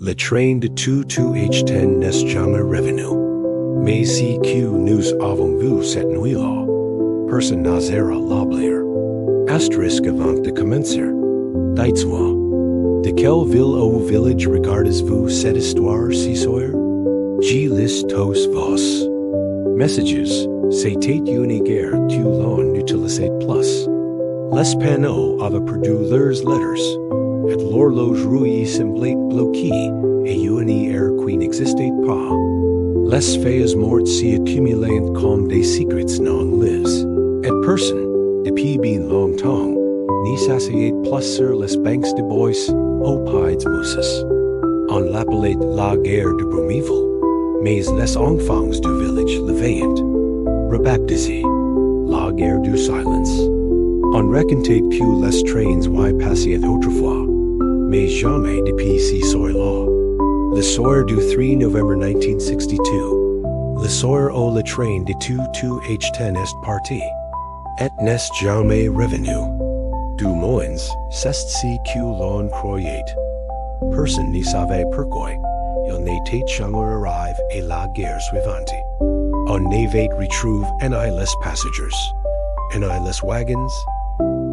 Le train de touchent n'est jamais revenu. Mais si que nous avons vu cette nuit-là, personne n'osera l'oublier. Asterisk avant de commencer. Dites-moi, de quelle ville ou village regardez-vous cette histoire si soir? Je lis tous vos messages. C'était une guerre tu l'on utilisait plus. Les panneaux avaient perdu leurs lettres, et l'horloge rouillée semblait bloquée, et une heure qui n'existait pas. Les feuilles mortes s'y accumulaient comme des secrets non lus, et personne, depuis bien longtemps, n'y s'asseyait plus sur les bancs de bois aux pieds mousses. On l'appelait la guerre de Bruméville, mais les enfants du village le veillent. Rebaptisé, la guerre du silence. On racontait plus les trains y passaient autrefois, mais jamais depuis ce soir-là. Le soir du 3 novembre 1962, le soir où le train de touchent est parti, et n'est jamais revenu. Du moins, c'est ce que l'on croyait. Personne ne savait pourquoi il n'était jamais arrivé à la guerre suivante. On n'avait retrouvé en les passagers, en les wagons,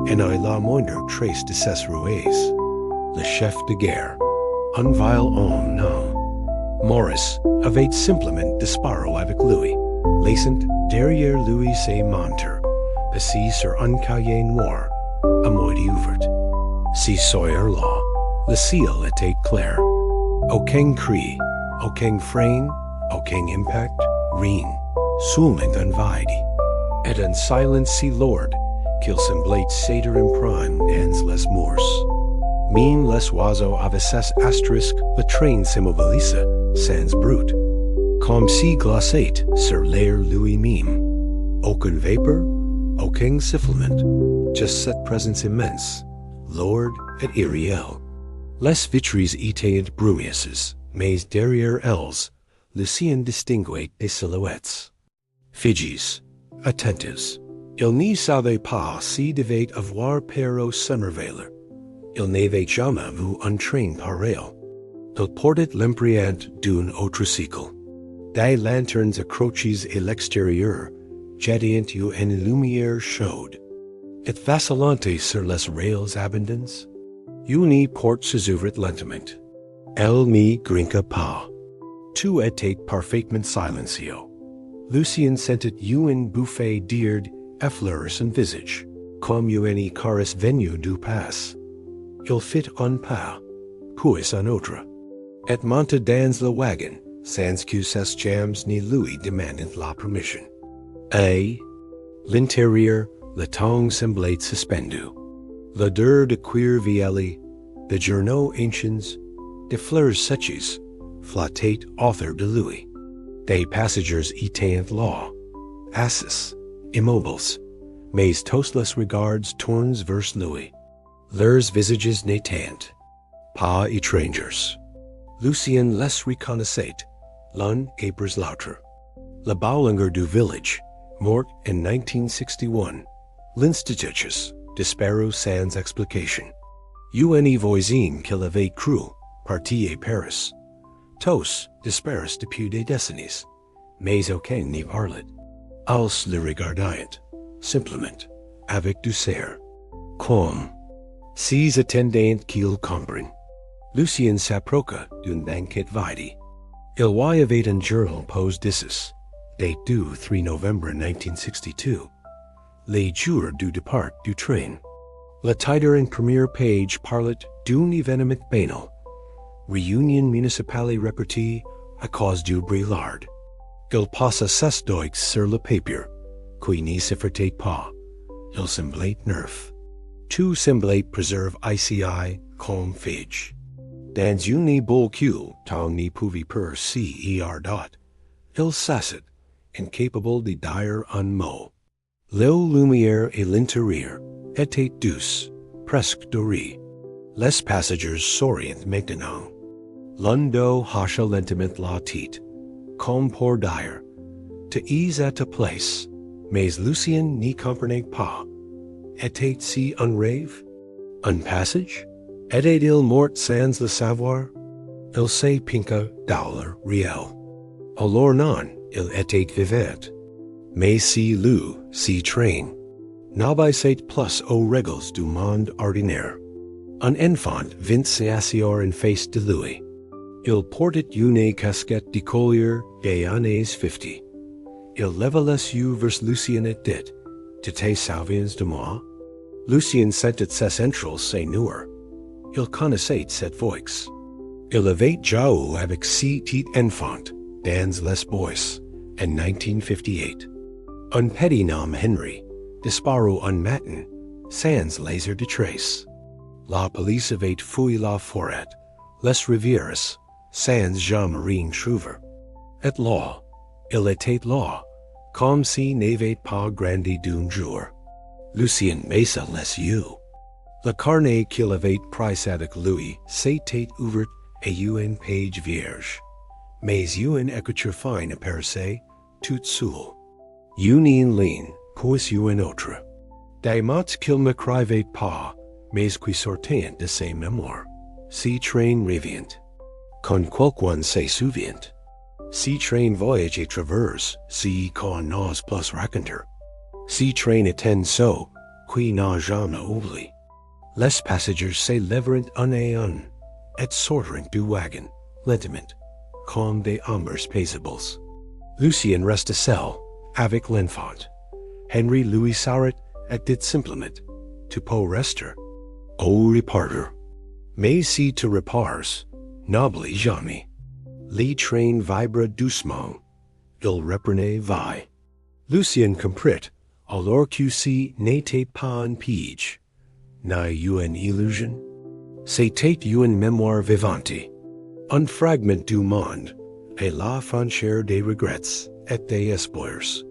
en la moindre trace de ces roues. Le chef de guerre, un vil homme non. Maurice avait simplement disparu avec lui, laissant derrière lui ses menteurs, assis sur un cahier noir, à moitié ouverte. Ce soir-là, le ciel était clair. Aucun cri, aucun frein, aucun impact, rien. Seulement un vide. Et un silence si lourd qu'il semblait céder en prime dans les morses. Même les oiseaux avaient ces astérisques, le train s'immobilisa, sans bruit, comme si glacé sur l'air lui-même. Aucune vapeur, aucun sifflement, juste cette présence immense, lourde et irréelle. Les vitres étaient brumeuses, mais derrière elles, Lucien distinguait des silhouettes. Fidges, attentives. Il n'y savait pas si devait avoir peur au Somerville. Il n'avait jamais vu un train pareil. Il portait l'empreinte d'un autre cycle. Des lanternes accrochées à l'extérieur, jettant une lumière chaude. Et vacillante sur les rails abondants. Une porte s'ouvrit lentement. Elle ne grinça pas. Tout était parfaitement silencieux. Lucien sentit une bouffée d'air effleurer son visage, comme une caresse venue du pass. Il fit un pas, puis un autre, et monta dans le wagon, sans que ses jambes ne lui demandent la permission. Et, l'intérieur, le temps semblait suspendu. L'odeur de cuir vieilli, de journaux anciens, de fleurs séchées, flottait autour de lui. Des passagers étaient là, assis, immobiles, mais tous les regards tournés vers lui. Leurs visages n'étaient pas étrangers. Lucien les reconnaissait, l'un après l'autre. Le Baulinger du village, mort en 1961, l'institutrice, disparu sans explication. Une voisine qu'il avait cru, partie à Paris. Tous disparus depuis des décennies, mais aucun n'y parlait. Ils le regardaient, simplement, avec douceur, comme s'ils attendaient qu'il comprenne. Lucien s'approcha d'une banquette vide. Il y avait un journal posé dessus, date du 3 novembre 1962, les jours du départ du train. Le titre en première page parlait d'un événement banal. Réunion municipale repartie à cause du brûlard. Il passa ses doigts sur le papier, qui n'y s'effraitait pas. Il semblait neuf. Tout semblait préservé ici comme fige. Dans une boule que tant n'y pouvait pas s'y dot, il s'assit, incapable de dire un mot. La lumière à l'intérieur était douce, presque dorée. Les passagers sourient maintenant. L'un d'eux hocha lentement la tête, comme pour dire, te is à ta place, mais Lucien n'y comprenait pas. Était-ce un rêve? Un passage? Était-il mort sans le savoir? il se pinca dollar real. Alors non, il était vivant. Mais si lu, si train. N'obéissait plus aux règles du monde ordinaire. Un enfant vint s'asseoir en face de lui. Il portait une casquette d'écolier des années 50. Il leva les yeux vers Lucien et dit, Tu te souviens de moi? Lucien sentait ses entrailles s'énouir. Il connaissait cette voix. Il avait joué avec six petits enfants, dans les bois, en 1958. Un petit nom Henry disparut un matin, sans laser de trace. La police avait fouillé la forêt, les rivières, sans jamais rien trouver. Et là, il était là, comme s'il n'avait pas grandi d'un jour. Lucien baissa les yeux. Le carnet qu'il avait pris avec lui s'était ouvert à une page vierge. Mais une écriture fine apparaissait toute seule. Une ligne, puis une autre. Des mots qu'il n'écrivait pas, mais qui sortaient de ses mémoires. Si train revient. Quand quelqu'un se souvient. Si train voyage à travers, si qu'on n'ose plus raconter. Si train attend so, qui n'a jamais oublié. Les passagers se lèverent un à un, et sortirent du wagon, lentement, comme des ombres paisibles. Lucien resta seul, avec l'enfant. Henry lui s'arrête et dit simplement, Tu peux rester. Au repartir. Mais si tu repars, n'oublie jamais. Le train vibra doucement. Il reprenait vie. Lucien comprit, alors que ci n'était pas un piège, ni une illusion. C'était une mémoire vivante, un fragment du monde, et la frontière des regrets et des espoirs.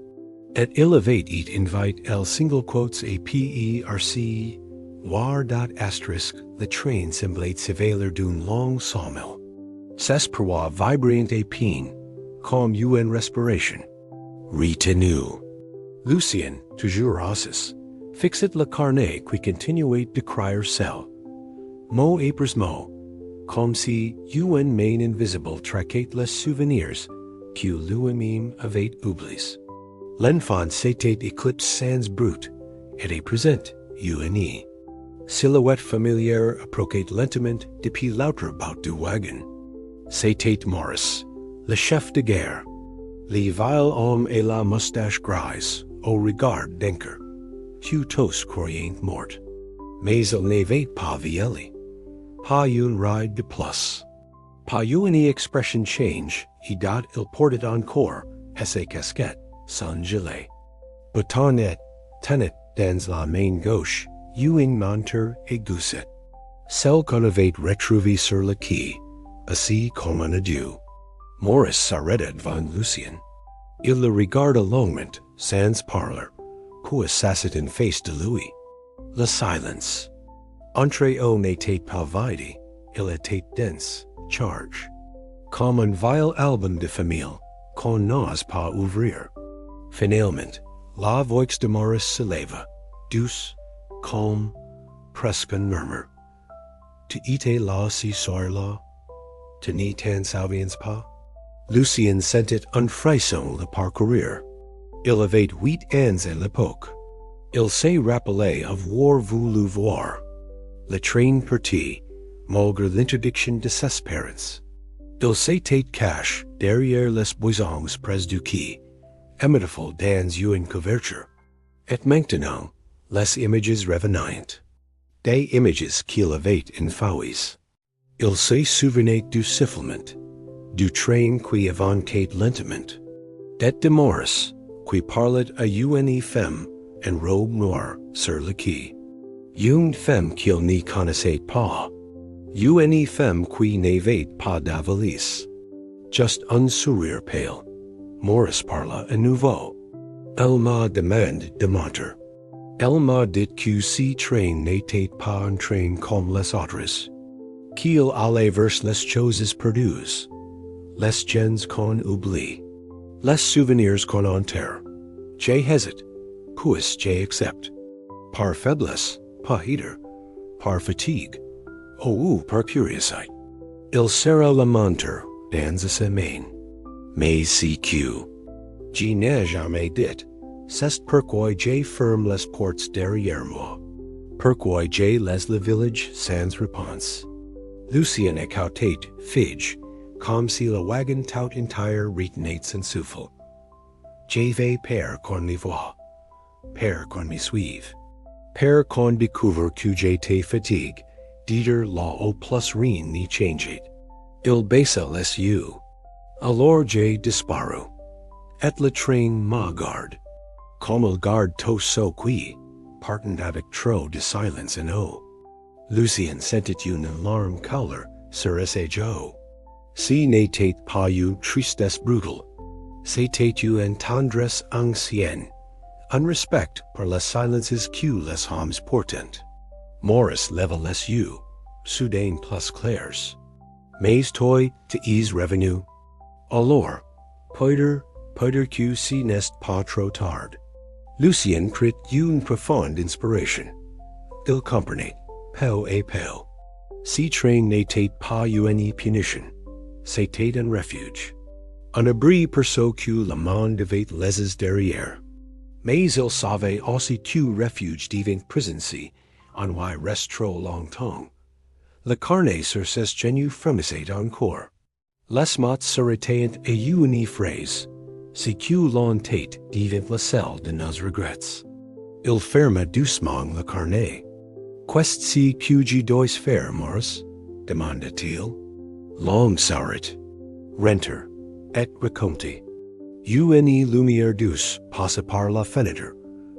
Et il avait it invite el single quotes et perc, war dot asterisk, le train semblait s'évaler d'une longue sawmill. Ses parois vibrant et peine, comme une respiration. Retenu. Lucien, toujours assis, fixait le carnet qui continuait d'écrire seul. Mot après mot, comme si une main invisible traquait les souvenirs que lui-même avait oubliés. L'enfant s'était éclipsé sans brute, et présent, une silhouette familière approchait lentement depuis l'autre bout du wagon. C'était Maurice, le chef de guerre, le vieil homme et la moustache grise, au regard d'enquête, tous croyant mort. Mais il n'avait pas vieilli, pas une ride de plus, pas une expression change, il portait encore, à ses casquettes, son gilet. Pourtant tenait dans la main gauche, une montre et gousset. Celle qu'on avait retrouvée sur le quai, assis comme un adieu. Maurice s'arrêta devant Lucien. Il le regarda longuement, sans parler, puis s'assit en face de lui. Le silence. Entre eux n'était pas vide, il était dense, chargé. Comme un vieil album de famille, qu'on n'ose pas ouvrir. Finalement, la voix de Maurice se leva, douce, calme, presque un murmure. Tu étais là ce soir-là? Tu n'y t'en souviens pas? Lucien sentait un frisson le parcourir. Il avait 8 ans à l'époque. Il se rappelait avoir voulu voir. Le train partit, malgré l'interdiction de ses parents. Il s'était caché derrière les buissons près du quai, émétiful dans une couverture. Et maintenant, les images revenaient. Des images qu'il avait enfouies. Il se souvenait du sifflement, du train qui avançait lentement, de Maurice qui parlait à une femme en robe noire sur le quai. Une femme qu'il n'y connaissait pas. Une femme qui n'avait pas de valise. Just un sourire pâle. Maurice parla à nouveau. Elle m'a demandé de monter. Elle m'a dit que ce train n'était pas un train comme les autres. Qu'il allait vers les choses perdues. Les gens qu'on oublie. Les souvenirs qu'on enterre. J'hésite, puis j'accepte. Par faiblesse, pas hater. Par fatigue, ou par curiosité. Il sera lamenter, dans sa main. Mais CQ. Je n'ai jamais dit, c'est pourquoi j'ai ferme les portes derrière moi. Pourquoi j'ai laissé le village sans réponse. Lucien écoutait, fige, comme si le wagon tout entier retenait son souffle. Je vais père qu'on me voit, père qu'on me suive, père qu'on découvre que j'étais fatigue, dire la au plus rien n'y changeait. Il baissa les yeux. Alors j'ai disparu. Et le train me garde. Comme il garde tout ce qui, partant avec trop de silence en eau. Lucien sentit une alarme caler sur ses joues. Si n'était pas une tristesse brutale, c'était une tendresse ancienne, un respect pour les silences que les hommes portent. Maurice leva les yeux, soudain plus clairs. Mais toi, t'es revenu. Alors, peut-être que si n'est pas trop tard. Lucien prit une profonde inspiration. Il comprenait, peu à peu. Si train n'était pas une punition, c'était un refuge. Un abri pour ceux que le monde devait laisser derrière. Mais il savait aussi que refuge devint prison si on y reste trop longtemps. Le carnet sur ses genoux frémissait encore. Les mots se retaient à une phrase. C'est que l'entête devint la selle de nos regrets. Il ferma doucement le carnet. Qu'est-ce que je dois faire, Maurice? demanda-t-il. Long saurit. Renter. Et recompte. Une lumière douce passa par la fenêtre,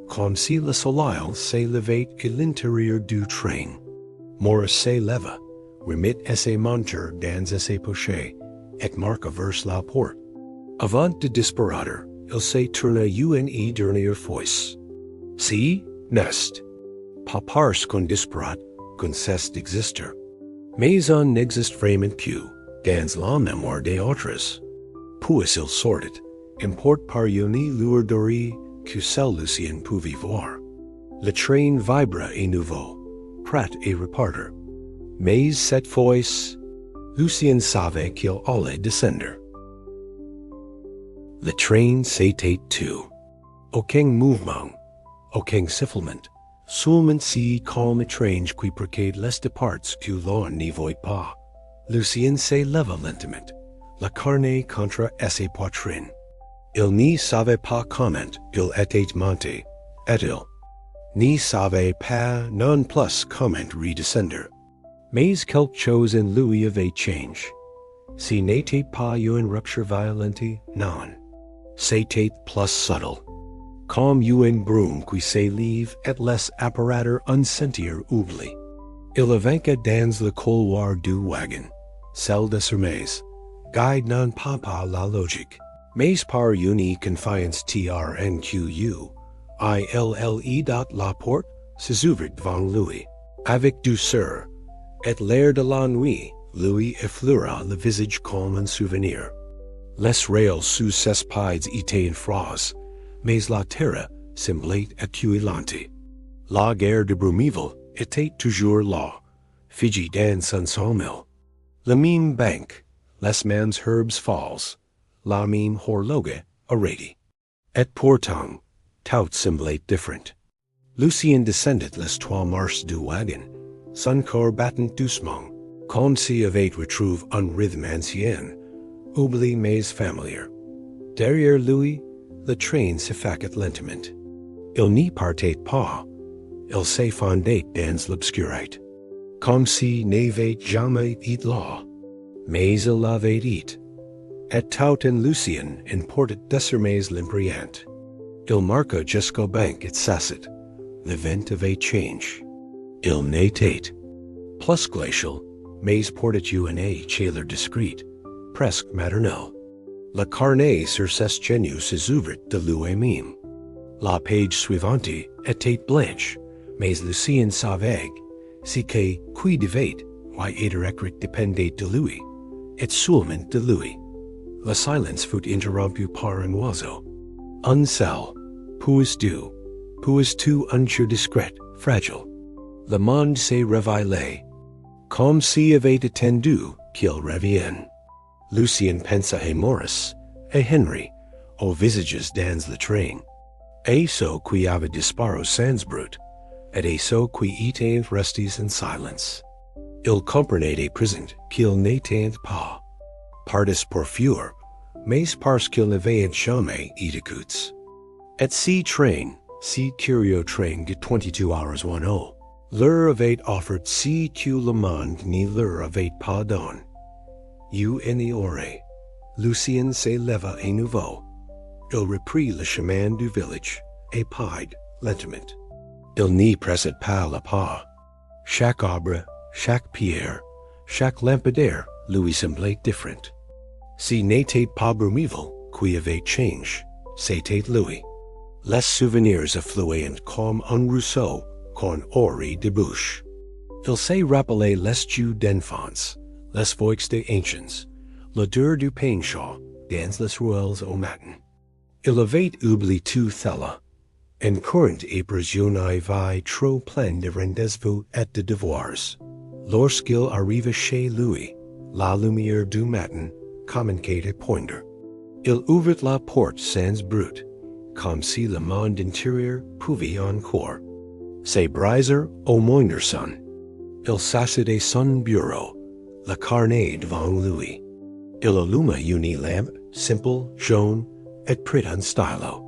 comme si le soleil se levait à l'intérieur du train. Maurice se leva, remit ses montures dans ses poches, et marqua vers la porte. Avant de disparaître, il se tourna une dernière fois. Si, n'est pas parce qu'on disparaît qu'on cesse d'exister, mais on n'existe vraiment plus dans la mémoire des autres. Puis il sortit, emporté par une lourderie que seul Lucien pouvait voir. Le train vibra à nouveau, prêt à repartir. Mais cette fois, Lucien savait qu'il allait descendre. Le train s'était tu. Aucun mouvement, aucun sifflement, seulement si calme étrange qui précède les départs que l'on n'y voit pas. Lucien se leva lentement, le carnet contre ses poitrines. Il n'y savait pas comment il était monté, et il n'y savait pas non plus comment redescendre. Mais quelque chose en lui avait changé. Ce n'était pas une rupture violente, non. C'était plus subtle. Comme une brume qui s'élève et laisse apparaître un sentier oubli. Il avança dans le couloir du wagon, celle de Jamais, guide non pas par la logique, mais par une confiance trnque. La porte s'ouvrit devant lui, avec douceur, et l'air de la nuit lui effleura le visage comme un souvenir. Les rails sous ses pieds étaient en froid, mais la terre semblait acculante. La guerre de Bruméville était toujours là, figée dans son sommeil. Le même banc, les mêmes herbes folles, la même horloge arrêtée. Et pourtant, tout semblait différent. Lucien descendit les 3 marches du wagon, son corps battant doucement, comme s'il avait retrouvé un rythme ancien, oubli mais familier. Derrière lui, le train s'effaçait lentement. Il n'y partait pas, il s'effondrait dans l'obscurité, comme s'il n'avait jamais été là, mais il l'avait été. Et tout en Lucien importait désormais l'impriante. Il marqua jusqu'au banc et s'assit. Le vent avait changé. Il n'était plus glacial, mais portait une chaleur discrète, presque maternelle. Le carnet sur ses genoux s'ouvrit de lui-même. La page suivante était blanche, mais Lucien savait ce qui devait être écrit dépendait de lui, et seulement de lui. Le silence fut interrompu par un oiseau. Un seul, puis un chant discret, fragile. Le monde se réveillait, comme s'il avait attendu qu'il revienne. Lucien pensa à Maurice, et Henry, aux visages dans le train. Et ceux qui avaient disparu sans brute, et ceux qui étaient restés en silence. Il comprenait à présent qu'ils n'étaient pas partis pour fuir, mais parce qu'ils n'avaient jamais été écoutés. Et ce train, ce curieux train de 22 heures 1 leur avait offert ce que le monde ne leur avait pas donné. Une heure, Lucien se leva à nouveau. Il reprit le chemin du village et pied lentement. Il n'y pressait pas le pas. Chaque arbre, chaque pierre, chaque lampadaire lui semblait différent. Ce n'était pas Bruméville qui avait changé, c'était lui. Les souvenirs affluaient comme un ruisseau qu'on aurait de bouche. Il se rappelait les jeux d'enfance, les voix des anciens, l'odeur du pain chaud dans les ruelles au matin. Il avait oublié tout cela. En courant après une vie trop pleine de rendez-vous et de devoirs. Lorsqu'il arriva chez lui, la lumière du matin commençait à poindre. Il ouvrit la porte sans bruit, comme si le monde intérieur pouvait encore s'abraiser au moindre son. Il s'assit à son bureau, le carnet devant lui. Il alluma une lampe simple, jaune, et prit un stylo.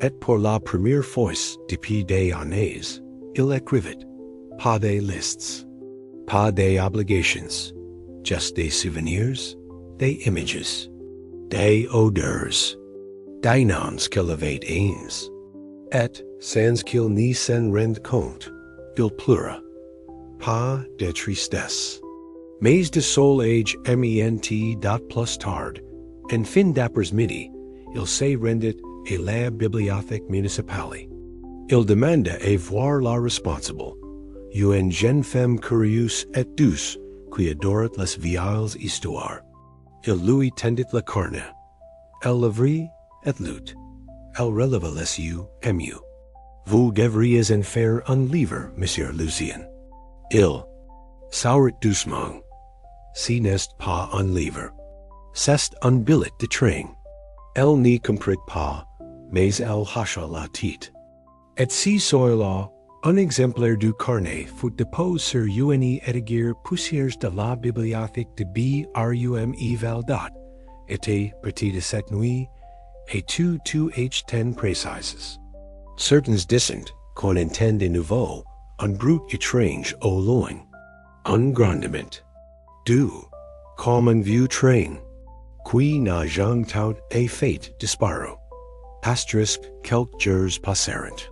Et pour la première fois depuis des années, il écrivit, pas de listes, pas d'obligations, just des souvenirs, des images, des odeurs, des noms qu'il avait aimes. Et, sans qu'il n'y s'en rende compte, il pleura, pas de tristesse, mais de soulage ment dot plus tard, en fin d'après-midi, il se rendit à la bibliothèque municipale. Il demanda à voir la responsable, une jeune femme curieuse et douce qui adorait les vieilles histoires. Il lui tendit le carnet. Elle l'ouvrit et lut. Elle releva les yeux émus. Vous devriez en faire un livre, Monsieur Lucien. Il sourit doucement. Ce n'est pas un livre. C'est un billet de train. Elle n'y comprit pas, mais elle hocha la tête. Et si soir-là, un exemplaire du carnet fut déposé sur une étagère poussière de la bibliothèque de Bruméville, était parti de cette nuit, et tout h 10 précises. Certains disent qu'on entend de nouveau un bruit étrange au loin, un grondement, doux, comme un vieux train, qui n'a jamais et fait disparu. Asterisk quelques jours passèrent.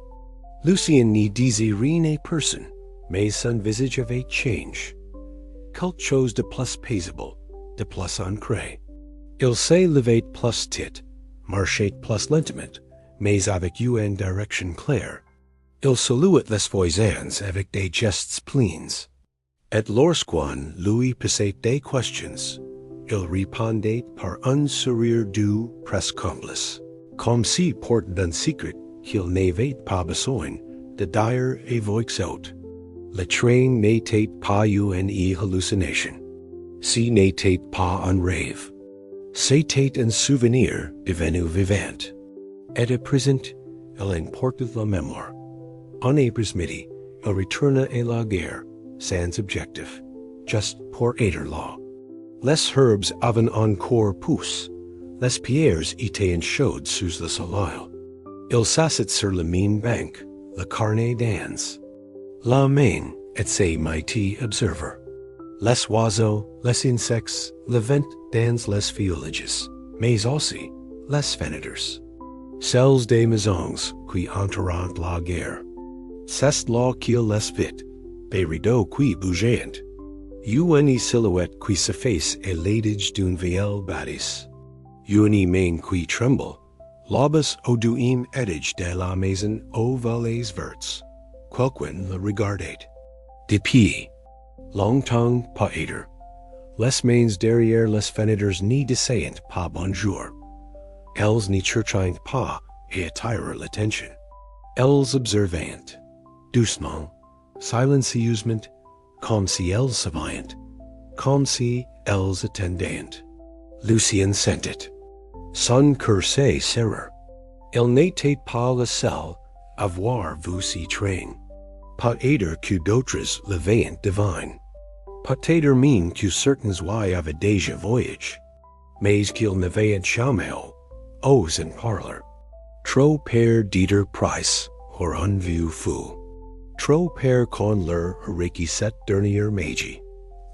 Lucien n'y disait rien à personne, mais son visage avait changé. Quelque chose de plus paisible, de plus ancré. Il se levait plus tôt, marchait plus lentement, mais avec une direction claire. Il saluait les voisins avec des gestes pleins. Et lorsqu'on lui posait des questions, il répondait par un sourire doux presque complice, comme si portant un secret qu'il n'avait pas besoin de dire à voix haute. Le train n'était pas une hallucination. Ce n'était pas un rêve. C'était un souvenir devenu vivant. Et à présent, il emportait la mémoire. En après-midi, il retourna à la gare, sans objectif, juste pour être là. Les herbes avaient encore poussé. Les pierres étaient chaudes sous le soleil. Il s'assit sur la main banque, le carnet dans la main, et se mit à observer. Les oiseaux, les insectes, le vent dans les feuillages, mais aussi les fenêtres. Celles des maisons qui entourent la gare. C'est là qu'il les vit, des rideaux qui bougeaient. Une silhouette qui s'efface à l'aide d'une vieille bâtisse. Une main qui tremble, l'obus au deuxième étage de la maison aux volets verts. Quelqu'un le regardait. Depuis longtemps pas être. Les mains derrière les fenêtres n'y disaient pas bonjour. Elles n'y cherchaient pas à attirer l'attention. Elles observaient, doucement, silencieusement, comme si elles savaient comme si elles attendaient. Lucien sent it. Son cœur s'est serré. Il n'était pas le seul à voir vu si train. Peut-être que d'autres le veillant divine. Peut-être même que certains y avaient déjà voyage. Mais qu'ils ne veillant jamais aux en parler. Trop per dieter price, or unvu fou. Trop per con leur réquisite dernier magi.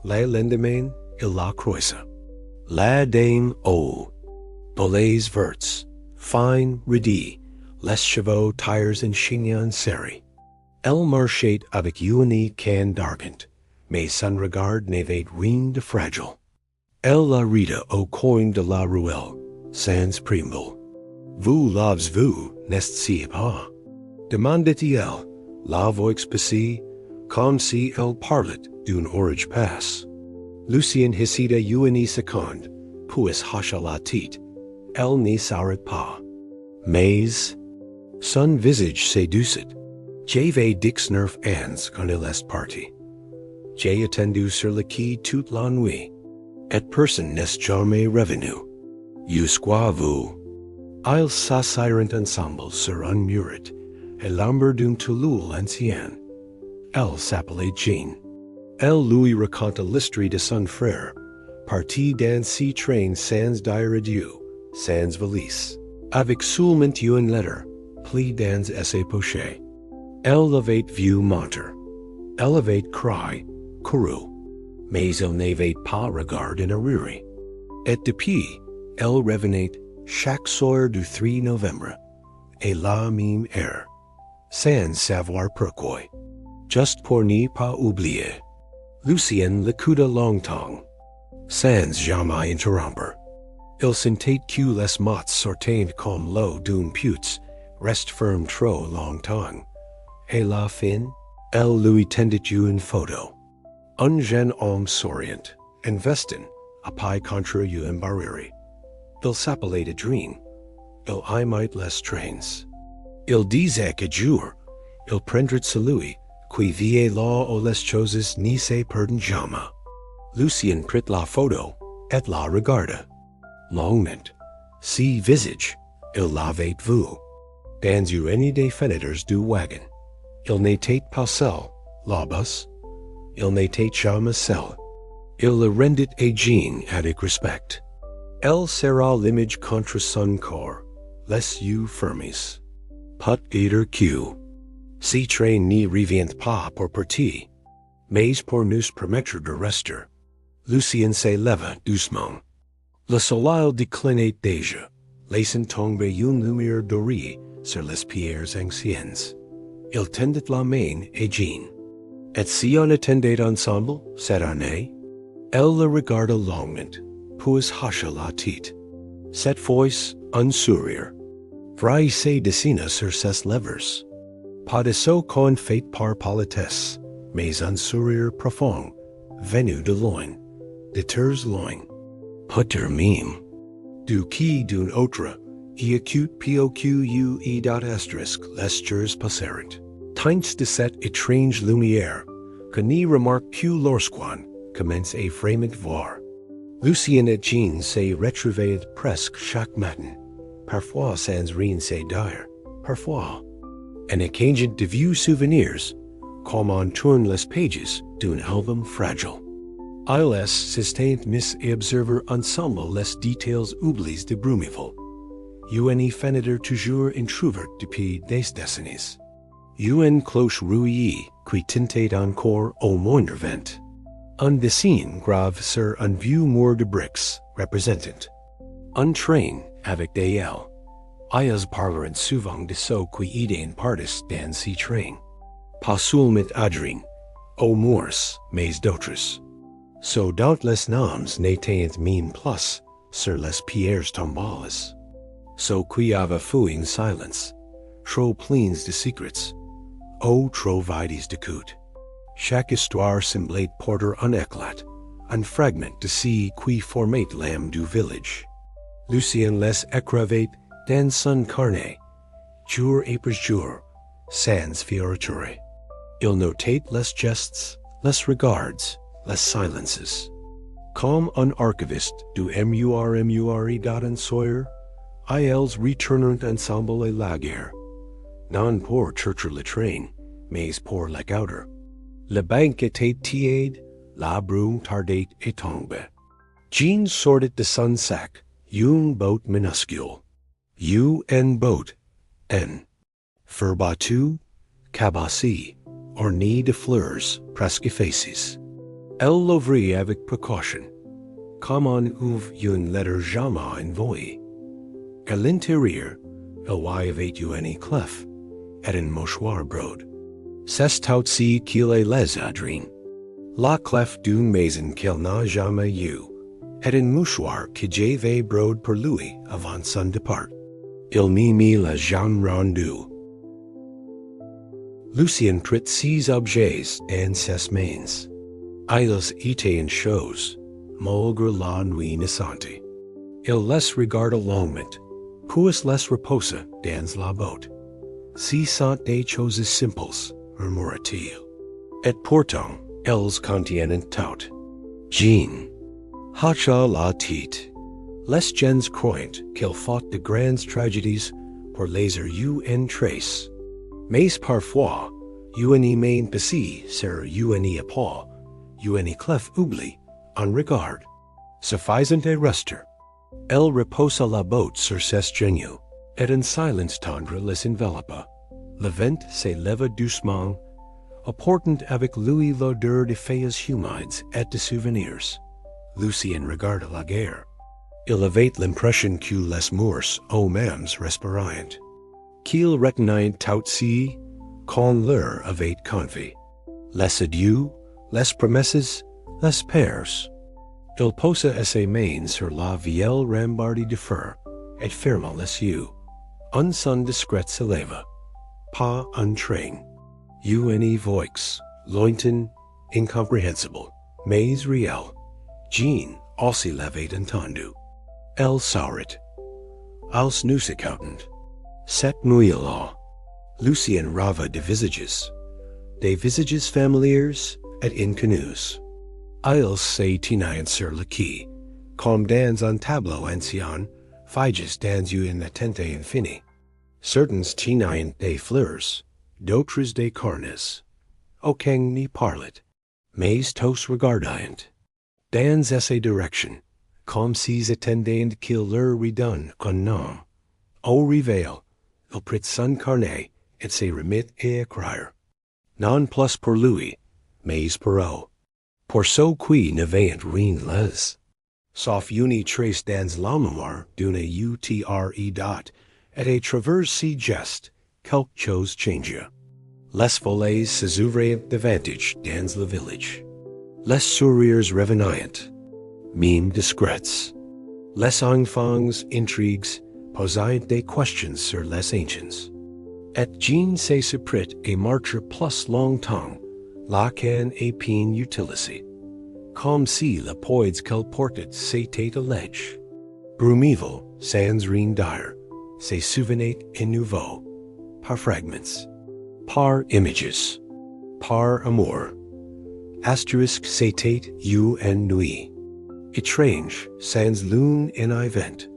La lendemain, il la croisa. La dame o. Bolets verts, fine, ridi, les chevaux tires and chignon serré. Elle marchait avec une can d'argent, mais sans regard n'avait rien de fragile. Elle la rida au coin de la ruelle, sans préambule. Vous l'avez-vous, n'est-ce pas? Demandait-il, la voix passée, comme si elle parlait d'une orage passe. Lucien hésita une seconde, puis hocha la tête. Elle ne s'arrête pas. Mais, son visage séduisit. J'avais dix neuf ans quand il est parti. J'ai attendu sur le quai toute la nuit. Et personne n'est jamais revenu. Jusqu'à vous. Ils s'assirent ensemble sur un muret, et l'ombre d'une Toulouse ancienne. Elle s'appelait Jean. Elle lui raconta l'histoire de son frère, parti dans ce train sans dire adieu, sans valise, avec seulement une lettre, plie dans ses poches. Elle l'avait vu mentir. Elle avait crié, couru, mais elle n'avait pas regardé en arrière. Et depuis, elle revenait chaque soir du 3 novembre, et la même heure, sans savoir pourquoi, juste pour ne pas oublier. Lucien l'écouta longtemps, sans jamais interrompre. Il sentait que les mots sortaient comme l'eau d'une pute, reste ferme trop longtemps. Et la fin, elle lui tendit une photo. Un jeune homme souriant, investant, à pas contre une barrière. Il s'appelait Adrien. Il aimait les trains. Il disait que jour, il prendrait celui qui vit là où les choses ne se perdent jamais. Lucien prit la photo et la regarda. Longuement, si visage, il l'avait vu. Dans une des fenêtres du wagon. Il n'était pas seul, là-bas. Il n'était jamais seul. Il le rendit à Jean avec respect. Elle serra l'image contre son corps, les yeux fermes. Peut-être que ce train ne revient pas pour partir, mais pour nous permettre de rester. Lucien se leva doucement. Le soleil déclinait déjà, laissant tomber une lumière dorée sur les pierres anciennes. Il tendit la main à Jean. Et si on attendait ensemble cette année? Elle le regarda longuement, puis hocha la tête. Cette fois, un sourire. Vrai se dessina sur ses lèvres. Pas de ce qu'on fait par politesse, mais un sourire profond, venu de loin, de très loin. Peut-être même, du qui d'un autre, et acute POQUE les jours passèrent. Teints de cette étrange lumière, que n'y remarque que lorsqu'on commence à vraiment voir. Lucien et Jean se retrouvaient presque chaque matin, parfois sans rien se dire, parfois. En occasion de vieux souvenirs, comme on tourne les pages d'un album fragile. Ils s'estaient mis à observer ensemble les détails oubliés de Brumival. Une fenêtre toujours entrouverte depuis des décennies. Une cloche rouillée qui tintait encore au moindre vent. Un dessin grave sur un vieux mur de briques représentant un train avec des ailes. Ils parlent souvent de ce qui était en partie dans ce train. Pas seulement Adrien, au moins, mais d'autres. So dont les noms n'étaient même plus sur les pierres tombales. So qui avait fou une silence, trop pleines de secrets, oh trop vides d'écoute. Chaque histoire semblait porter un éclat, un fragment de ce qui formait l'âme du village. Lucien les écrivait dans son carnet, jour après jour, sans fioriture. Il notait les gestes, les regards, les silences. Com un archivist du murmure dot en Sawyer, ils retournant ensemble et la guerre. Non pour chercher le train, mais pour la outer. Le banc était tiède, la brume tardait et tombait. Jean sortit de son sac, une boat minuscule. Un boat, en. Fur battu, cabassi, orné de fleurs, presque effaces. Elle l'ouvrit avec précaution, comme on ouvre une lettre jamais envoyée. À l'intérieur, elle avait une clef, et un mouchoir broad. C'est aussi qu'il les adrien. La clef d'une maison qu'elle n'a jamais eue, et un mouchoir que j'avais broad pour lui avant son départ. Il m'y mit la jambe rendue. Lucien prit ces objets en ses mains. Ils étaient en choses, malgré la nuit naissante. Il les regarda longuement, puis les reposa dans la botte. Si sont des choses simples, murmura-t-il. Et pourtant, elles contiennent tout. Jean. Hacha la tête. Les gens croient qu'il faut de grandes tragédies pour les en trace. Mais parfois, une main passée sur une pas, une clef oublie, en regard. Suffisant et rester. Elle reposa la botte sur ses genoux, et un silence tendre les enveloppa. Le vent se leva doucement, apportant avec lui l'odeur de feuilles humides et de souvenirs. Lucien regarda la guerre. Il avait l'impression que les morts eux-mêmes respiraient. Qu'il retenait aussi qu'on leur avait confié. Les adieux, les promesses, les pères. Il posa ses mains sur la vieille rambarde de fer et ferma les yeux. Un son discret se leva. Pas un train. Une voix, lointain, incomprehensible, mais réel. Jean aussi l'avait entendu. Elle saurait. Als nous accountant. Cette nuit-là, Lucien rava de visages familiers et inconnus. Ils se tenaient sur le quai, comme dans un tableau ancien, figés dans une attente infinie. Certains tenaient des fleurs, d'autres des cornes. Aucun n'y parlait, mais tous regardaient. Dans ces directions, comme s'ils attendaient qu'il leur redonne un nom. Au réveil, il prit son carnet et se remit à écrire. Non plus pour lui, mais pour eux. Pour ceux qui n'avaient rien les. Sauf une trace dans la mémoire d'une utre dot, et à travers ces gestes, quelque chose changea. Les volets s'ouvraient davantage dans le village. Les sourires revenaient, mime discrets. Les enfants intrigues posaient des questions sur les anciens. Et Jean se surprit et marcha plus longtemps, la can et peine utilisée. Comme si la poids qu'elle portait s'était allégée. Brumival, sans rien dire, se souvenait à nouveau, par fragments, par images, par amour. Asterisk c'était une nuit. Étrange, sans lune en event,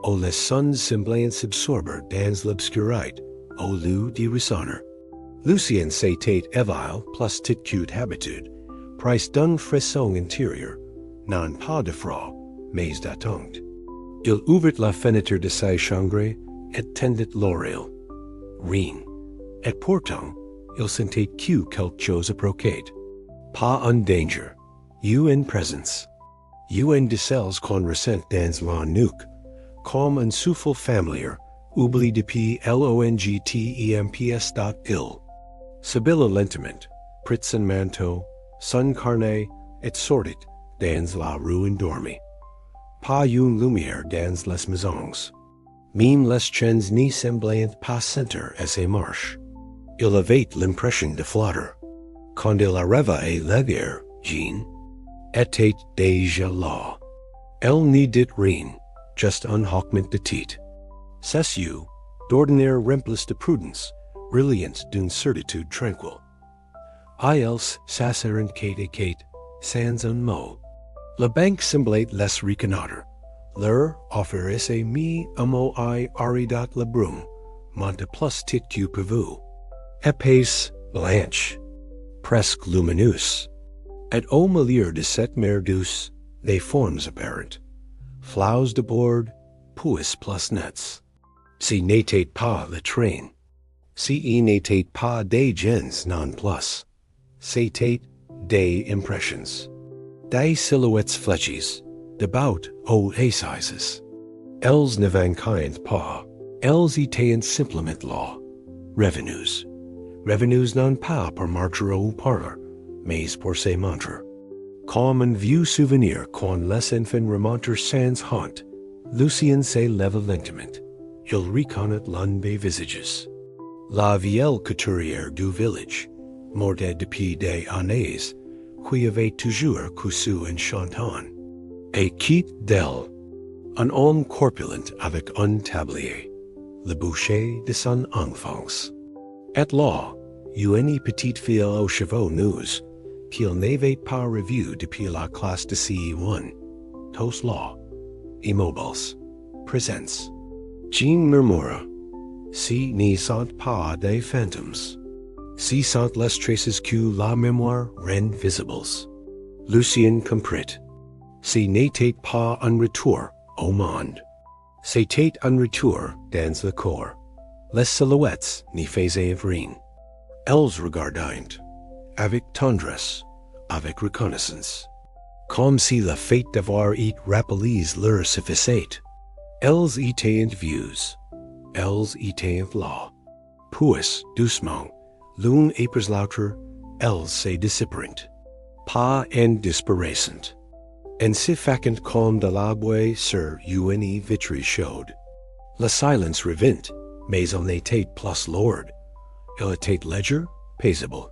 où les sons semblaient s'absorber dans l'obscurité, au lieu d'y ressonner. Lucien s'était éveillé plus toute habitude, prise d'un frisson intérieur, non pas de froid, mais d'attente. Il ouvrit la fenêtre de sa chambre et tendit l'oreille. Rien. Et pourtant, il sentait que quelque chose approchait. Pas un danger. Une présence. Une de celles qu'on ressent dans la nuque, comme un souffle familier, oubli depuis longtemps. Sibylla lentement, prit son manteau, son carnet, et sortit dans la rue endormie. Pas une lumière dans les maisons. Même les chaînes n'y semblaient pas sentir à ses marches. Il avait l'impression de flotter. Quand il arriva à la guerre, Jean était déjà là. Elle n'y dit rien, juste un hoquement de tête. Ses yeux, d'ordinaire remplis de prudence, brilliant d'une certitude tranquille. Ils s'assirent quête à quête, sans un mot. La banque semblait les reconnaître. Leur offrissait mi amo I aridat la brume, monte plus titu pour vous. Épaisse, blanche, presque lumineuse. Et au milieu de cette mer douce, des formes apparentes. Flaus de bord, puis plus nets. Si n'était pas le train. Si il n'était pas des gens non plus. C'était des impressions. Des silhouettes fléchies, debaut aux assises. Elles ne vainquent pas. Elles étaient simplement là. Revenus. Revenus non pas pour marcher au parleur, mais pour se montrer. Comme un vieux souvenir quand les enfants remontent sans honte, Lucien se lève lentement. Il reconnaît l'un des visages. La vieille couturière du village, morte depuis des années, qui avait toujours cousu en chantant. Et quitte d'elle, un homme corpulent avec un tablier, le boucher de son enfance. Et là, une petite fille aux cheveux nus, qu'il n'avait pas revue depuis la classe de CE1, tous là, immobiles, présents. Jean murmura, si n'y sont pas des fantômes, si sont les traces que la mémoire rend visibles. Lucien comprit, si n'était pas un retour au monde, c'était un retour dans le corps. Les silhouettes n'y faisaient rien. Elles regardaient, avec tendresse, avec reconnaissance, comme si le fait d'avoir été rappelées leur suffisait. Elles étaient vues, elles étaient là. Puis, doucement, l'une après l'autre, elles se dissipèrent. Pas en disparaissant. En si vacant comme de la boue sur une vitrée chaude. Le silence revint, mais il n'était plus lourd. Il était léger, paisible.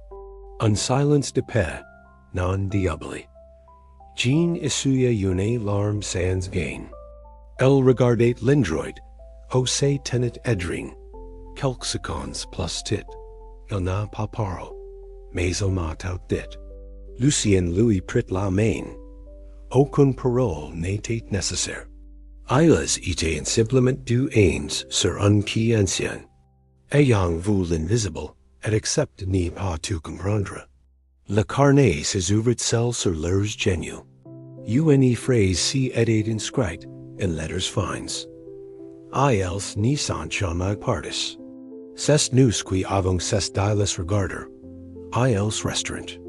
Un silence de paix, non diabolique. Jean essuyait une larme sans gain. Elle regardait l'android, où se tenait Edring. Quelques secondes plus tit. Il n'a pas parlé, mais il m'a tout dit. Lucien lui prit la main. Aucune parole n'était nécessaire. Elles étaient simplement deux ains sur un qui ancien. Ayant vu l'invisible, et accepte n'y pas tout comprendre. Le carnet s'ouvrit seul sur leurs genoux. Une phrase s'y était inscrite in letters fines. Elles n'y sont jamais partis. C'est nous qui avons cessé de les regarder. Elles resteront.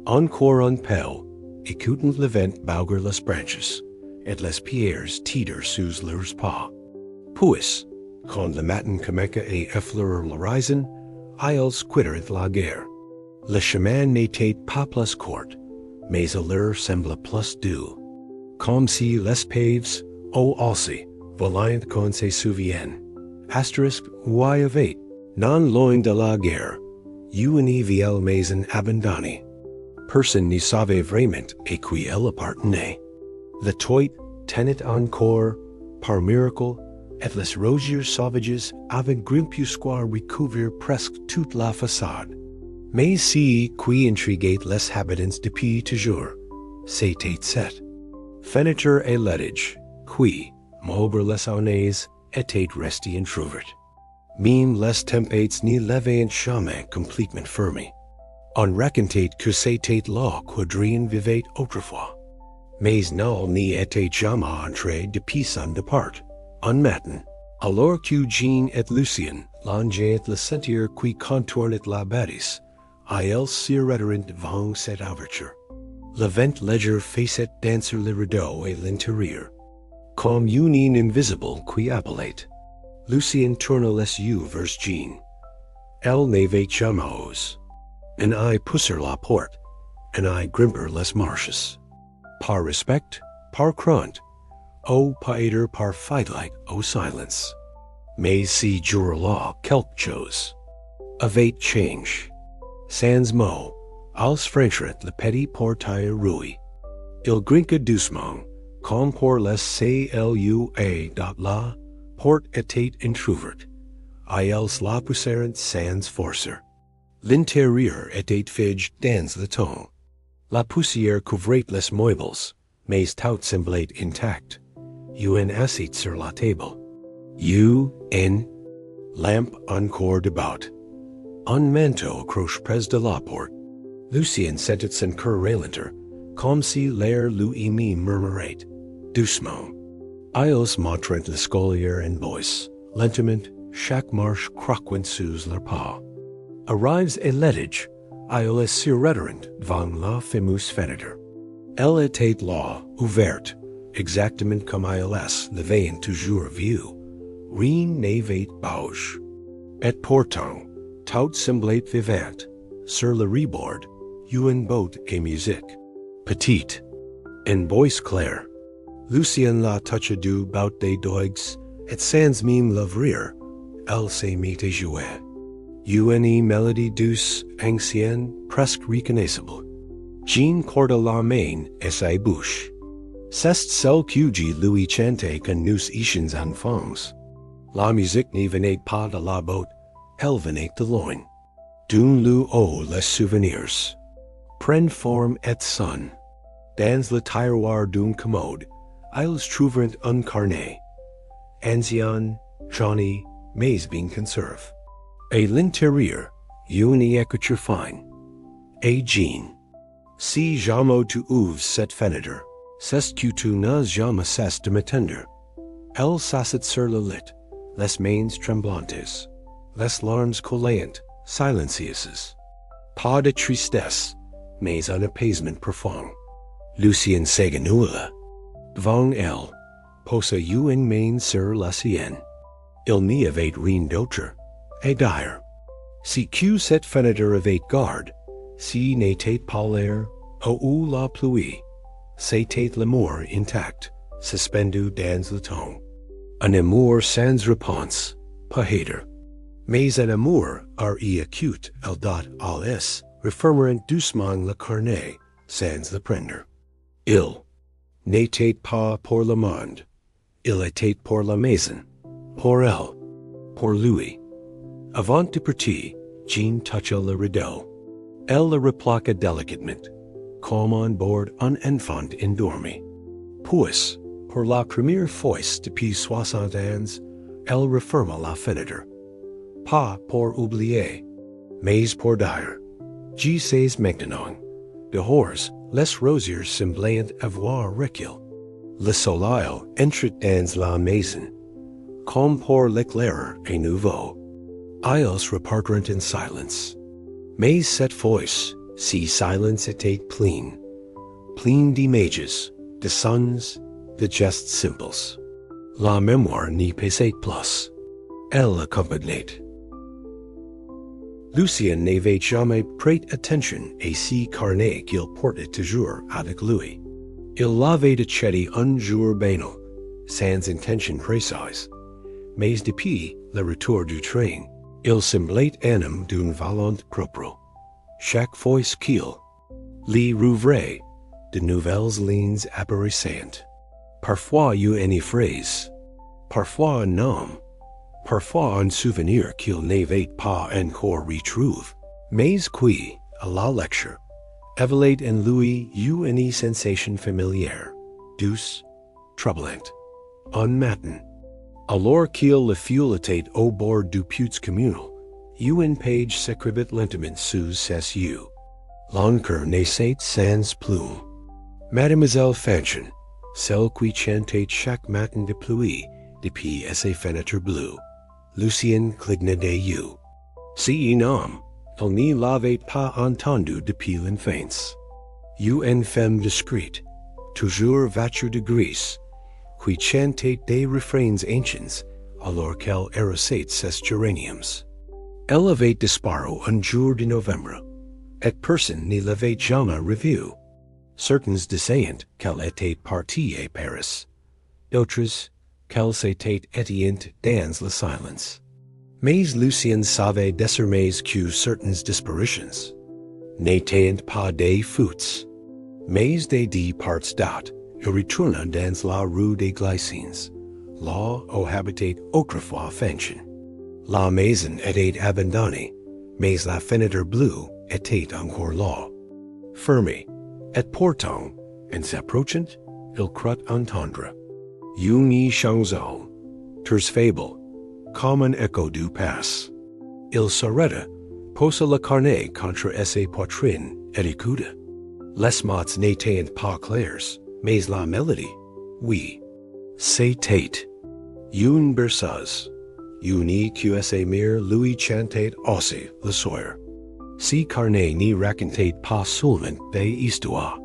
Encore un peu, écoutant le vent bouger les branches, et les pierres tirer sous leurs pas. Puis, quand le matin commença à effleurer l'horizon, elles quittèrent la guerre. Le chemin n'était pas plus court, mais il leur semblait plus doux. Comme si les paves, ô aussi, volant qu'on se souvienne. Asterisk y avait, non loin de la guerre, une vieille maison abandonnée. Personne n'y savait vraiment à qui elle appartenait. Le toit tenait encore, par miracle, et les rosiers sauvages avaient grimpusquoir recouvert presque toute la façade. Mais si qui intriguait les habitants depuis toujours, c'était cette fenêtre et l'étage, qui, m'ouvre les années, était resté entrouvert. Même les tempêtes n'y l'avaient jamais complètement fermé. On racontait que c'était là qu'Adrien vivait autrefois. Mais nul n'y était jamais entré depuis son départ. Un matin, alors que Jean et Lucien longeaient le sentier qui contournait la bâtisse, elles s'arrêtèrent devant cette ouverture. Le vent léger faisait danser le rideau à l'intérieur. Comme une invisible qui appelait. Lucien tourna les yeux vers Jean. Elle n'avait jamais osé. And I pousser la porte, and I grimper les marches. Par respect, par crainte, ou peut-être par fidélité au silence. Mais si jour-là quelque chose avait changé. Sans mot, als franchirent le petit portail rouillé. Il grinca doucement, comme pour les CLUA dont la porte était entrouverte. Elles la poussèrent sans force. L'intérieur était figé dans le temps. La poussière couvrait les meubles, mais tout semblait intact. Un assit sur la table. Un lampe encore débat. Un manteau accroche près de la porte. Lucien sentit son cœur ralentir, comme si l'air lui murmurait, doucement. Ils montrent l'escalier en bois, lentement, chaque marche croquant sous leurs pas. Arrives à l'étage, ils se retirent devant la fameuse fenêtre. Elle était là, ouverte, exactement comme ils l'avaient toujours vu. Rien n'avait bougé. Et pourtant, tout semblait vivant. Sur le rebord, une botte et musique. Petite, en voix claire. Lucien la toucha du bout des doigts, et sans même l'ouvrir, elle se mit à jouer. Une mélodie douce, ancienne, presque reconnaissable. Jean corda la main et sa bouche. C'est celle que lui chantait quand nous étions enfants. La musique ne venait pas de la botte, elle venait de loin. D'un lieu où les souvenirs prennent forme et son. Dans le tiroir d'une commode, ils trouvent un carnet. Ancien, jauni, mais bien conservé. À l'intérieur, une écriture fine. Et Jean. Si jamais tu ouvres cette fenêtre, c'est que tu n'as jamais cessé de m'attendre. Elle s'assit sur le lit, les mains tremblantes, les larmes collantes, silencieuses. Pas de tristesse, mais un apaisement profond. Lucien s'agenouilla. Devant elle, posa une main sur la sienne. Il n'y avait rien d'autre à dire. Si que cette fenêtre avait garde, si n'était pas l'air, ou la pluie, c'était l'amour intact, suspendu dans le temps. Un amour sans réponse, pas hater. Mais un amour acute, el dot als, refermerant doucement le carnet, sans le prendre. Il n'était pas pour le monde, il était pour la maison, pour elle, pour lui. Avant de partir, Jean toucha le rideau. Elle le replaqua délicatement, comme on board un enfant endormi. Puis, pour la première fois depuis 60 ans, elle referma la fenêtre. Pas pour oublier, mais pour dire, je sais maintenant, dehors, les rosiers semblaient avoir recul. Le soleil entrait dans la maison, comme pour l'éclairer à nouveau. Ils repartirent en silence. Mais cette fois, si silence était plein d'images, de sons, de gestes simples. La mémoire n'y pesait plus. Elle accompagnait. Lucien n'avait jamais prêté attention à ces carnets qu'il portait toujours avec lui. Il l'avait acheté un jour banal, sans intention précise. Mais depuis le retour du train, il semblait un homme d'une valeur propre. Chaque fois qu'il les rouvrait, de nouvelles lignes apparaissaient. Parfois une phrase, parfois un nom, parfois un souvenir qu'il n'avait pas encore retrouvé. Mais qui, à la lecture, éveillait en lui une sensation familière, douce, troublante. Un matin, alors qu'il le feuilletait au bord du puits communal, une page s'écrivait lentement sous ses yeux. L'encre naissait sans plume. Mademoiselle Fanchon, celle qui chantait chaque matin de pluie depuis ses fenêtres bleues. Lucien cligna des yeux. Si un homme, il n'y l'avait pas entendu depuis l'enfance. Une femme discrète, toujours vêtue de gris, qui chantait des refrains anciens alors qu'elle arrosait ses géraniums. Elle avait disparu un jour de novembre, et personne ne l'avait jamais revue. Certains disaient qu'elle était partie à Paris, d'autres qu'elle s'était éteinte dans le silence. Mais Lucien savait désormais que certaines disparitions n'étaient pas des fautes, mais des départs dates. Il retourna dans la rue des Glycines, là où habitait autrefois Fanchon. La maison était abandonnée, mais la fenêtre bleue était encore là, fermée, et pourtant, en s'approchant, il crut entendre. Une chanson, ters fable, comme un écho du passe. Il s'arrêta, posa le carnet contre ses poitrines, et écouta. Les mots n'étaient pas clairs, mais la mélodie, oui. C'était une berceuse. Une QSA mir lui chantait aussi le soir. Si carnet n'y racontait pas seulement des histoires.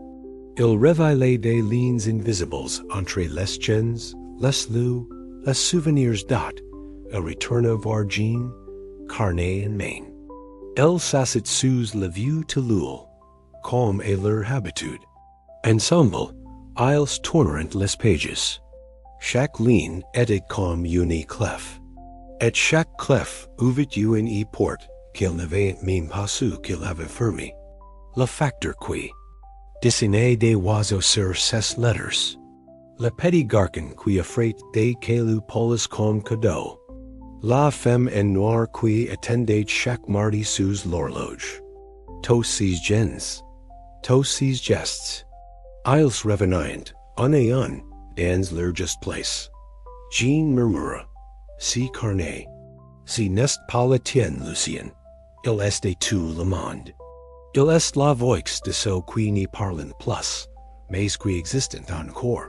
Il révélait des lignes invisibles entre les gens, les lieux, les souvenirs date. Il retourna voir Jean, carnet en main. Elle s'assit sous le vieux tilleul, comme est leur habitude. Ensemble, ils tournèrent les pages. Chaque ligne était comme une clef. Et chaque clef ouvrit une porte qu'il n'avait même pas su qu'il avait fermée. Le facteur qui dessinait des oiseaux sur ses lettres. Le petit garçon qui offrait des cailloux polis comme cadeau. La femme en noir qui attendait chaque mardi sous l'horloge. Tous ces gens, tous ces gestes, ils revenaient, un et un, dans leur juste place. Jean murmura, si carnet, si n'est pas le tien, Lucien, il est de tout le monde. Il est la voix de ceux qui n'y parlent plus, mais qui existent encore.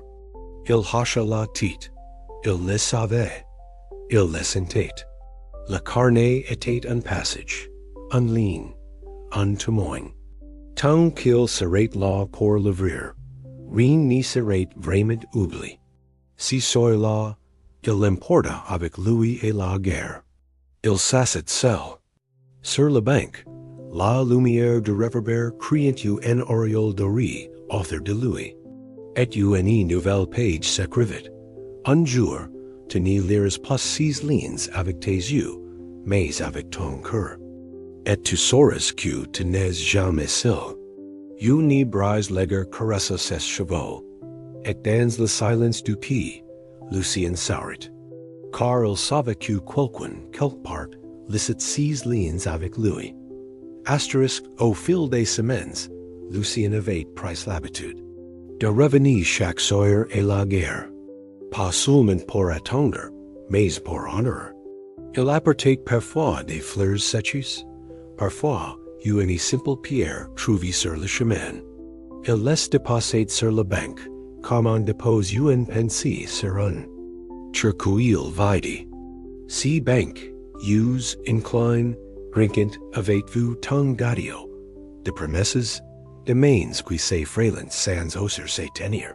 Il hocha la tête, il le savait, il le sentait. Le carnet était un passage, une ligne, un témoin. Tant qu'il serait là pour l'ouvrir, rien n'y serait vraiment oublié. Si soy là, il emporta avec lui et la guerre. Il s'assit seul. Sur le banc, la lumière du réverbère criait un auréole doré autour de lui. Et une nouvelle page s'écrivait. Un jour, tu n'y liras pas ces lignes avec tes yeux, mais avec ton cœur. Et tu sauras que tu n'es jamais seul. Une brise léger caressa ses chevaux. Et dans le silence du pays, Lucien s'arrête. Car il savait que quelqu'un, quelque part, lisait ces lignes avec lui. Asterisk au fil des semaines, Lucien avait pris l'habitude de revenir chaque soir et la guerre. Pas seulement pour attendre, mais pour honorer. Il apportait parfois des fleurs séchées, parfois une simple pierre trouvée sur le chemin. Il les déposait sur le banc, comme on dépose une pensée sur un turquoise vide. Si banc, use, incline, brincant avez-vous tant gaudio, de promesses, de mains qui se frêlent sans oser se tenir.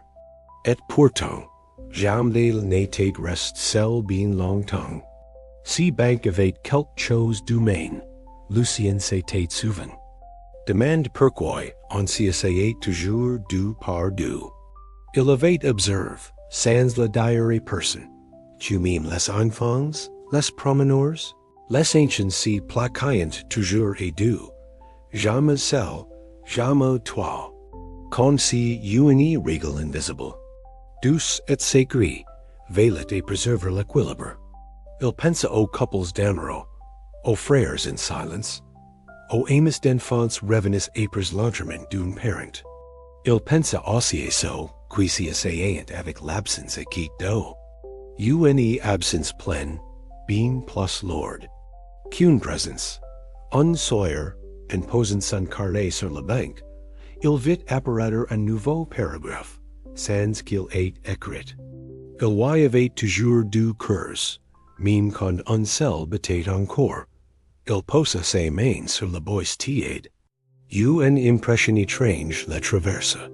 Et pourtant, jamais il n'était resté seul bien longtemps. Si banc avait quelque chose d'humain, Lucien s'était souvent. Demande pourquoi on s'y essayait toujours deux par deux. Il avait observé, sans le dire personne, tu m'aimes les enfants, les promeneurs, les anciens s'y plaquaient toujours et deux, jamais seul, jamais toi, comme si une règle invisible, douce et sacrée, veillait et préserver l'équilibre. Il pensa aux couples d'amoureux, aux frères in silence, aux amis d'enfants revenus après l'enterrement d'un parent. Il pensa aussi à ceux qui s'y essayaient avec l'absence et quitte d'eau. Une absence pleine, bien plus lourde, qu'une présence. Un soir, en posant son carnet sur le banc, il vit apparaître un nouveau paragraphe, sans qu'il ait écrit. Il y avait toujours deux cœurs, même quand un seul battait encore. Il posa ses mains sur le bois tiède. Une impression étrange le traversa,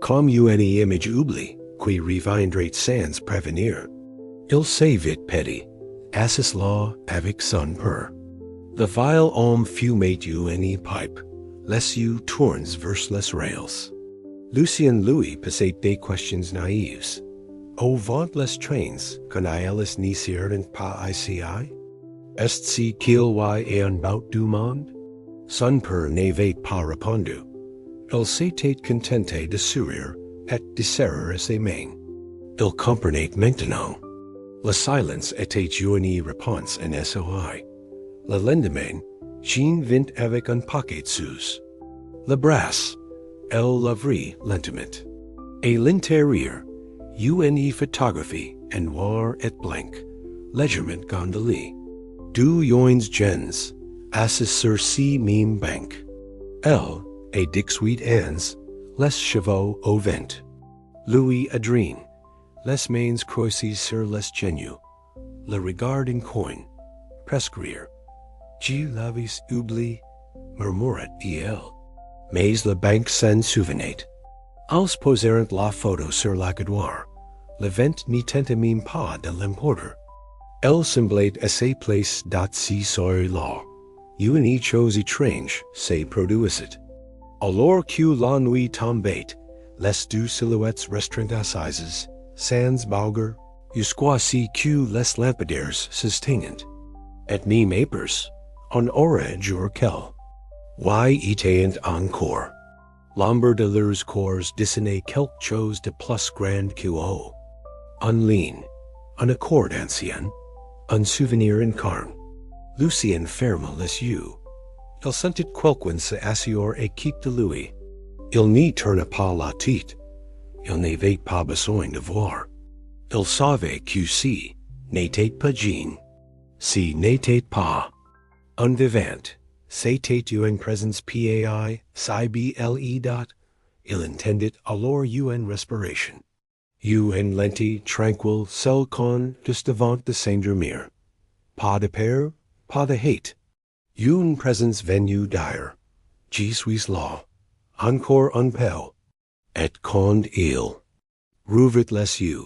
comme une image oubliée qui reviendrait sans prévenir. Il s'est vite petit, assis là avec son père. Le vile homme fumait une pipe, les yeux tournés vers les rails. Lucien lui posait des questions naïves. Au vent les trains, quand elles n'y sirent pas ici? Est-ce qu'il y a un bout du monde? Son père n'avait pas répondu. Il s'était contenté de sourire et de serrer ses mains. Il comprenait maintenant. Le silence était une réponse en SOI. Le lendemain, Jean vint avec un paquet sous le bras. Elle l'ouvrit lentement. À l'intérieur, une photographie en noir et blanc, légèrement gondolée. Du joins gens, assis sur si mime banc. Elle, et 18 ans, les chevaux au vent. Louis Adrien, les mains croisées sur les genoux, le regard en coin, presque rire. Je l'avais oublié, murmurait-il. Mais le banc s'en souvenait. Als posèrent la photo sur l'accoudeur, le vent n'y tentait même pas de l'emporter. Elle semblait assez place d'être sur là. Une chose étrange se produisit. Alors que la nuit tombait, les deux silhouettes restreintes assises, sans bouger, jusqu'à ce que les lampadaires s'éteignent. Et même épers, on aurait jour qu'elle. Why étaient encore? L'ombre de leurs corps dessinait quelque chose de plus grand que eux. Un ligne, un accord ancien, un souvenir incarne. Lucien ferma les yeux. Il sentit quelqu'un se asseoir et quitte Louis. Il n'y tourna pas la tête. Il n'avait pas besoin de voir. Il savait que si n'était pas Jean, si n'était pas un vivant, c'était une présence pai, cible dot, il entendit alors une respiration. Une lente, tranquille, seul con, juste devant de s'endormir. Pas de peur, pas de hate. Une présence venue d'ailleurs. Je suis là. Encore un peu. Et quand il rouvrit les yeux,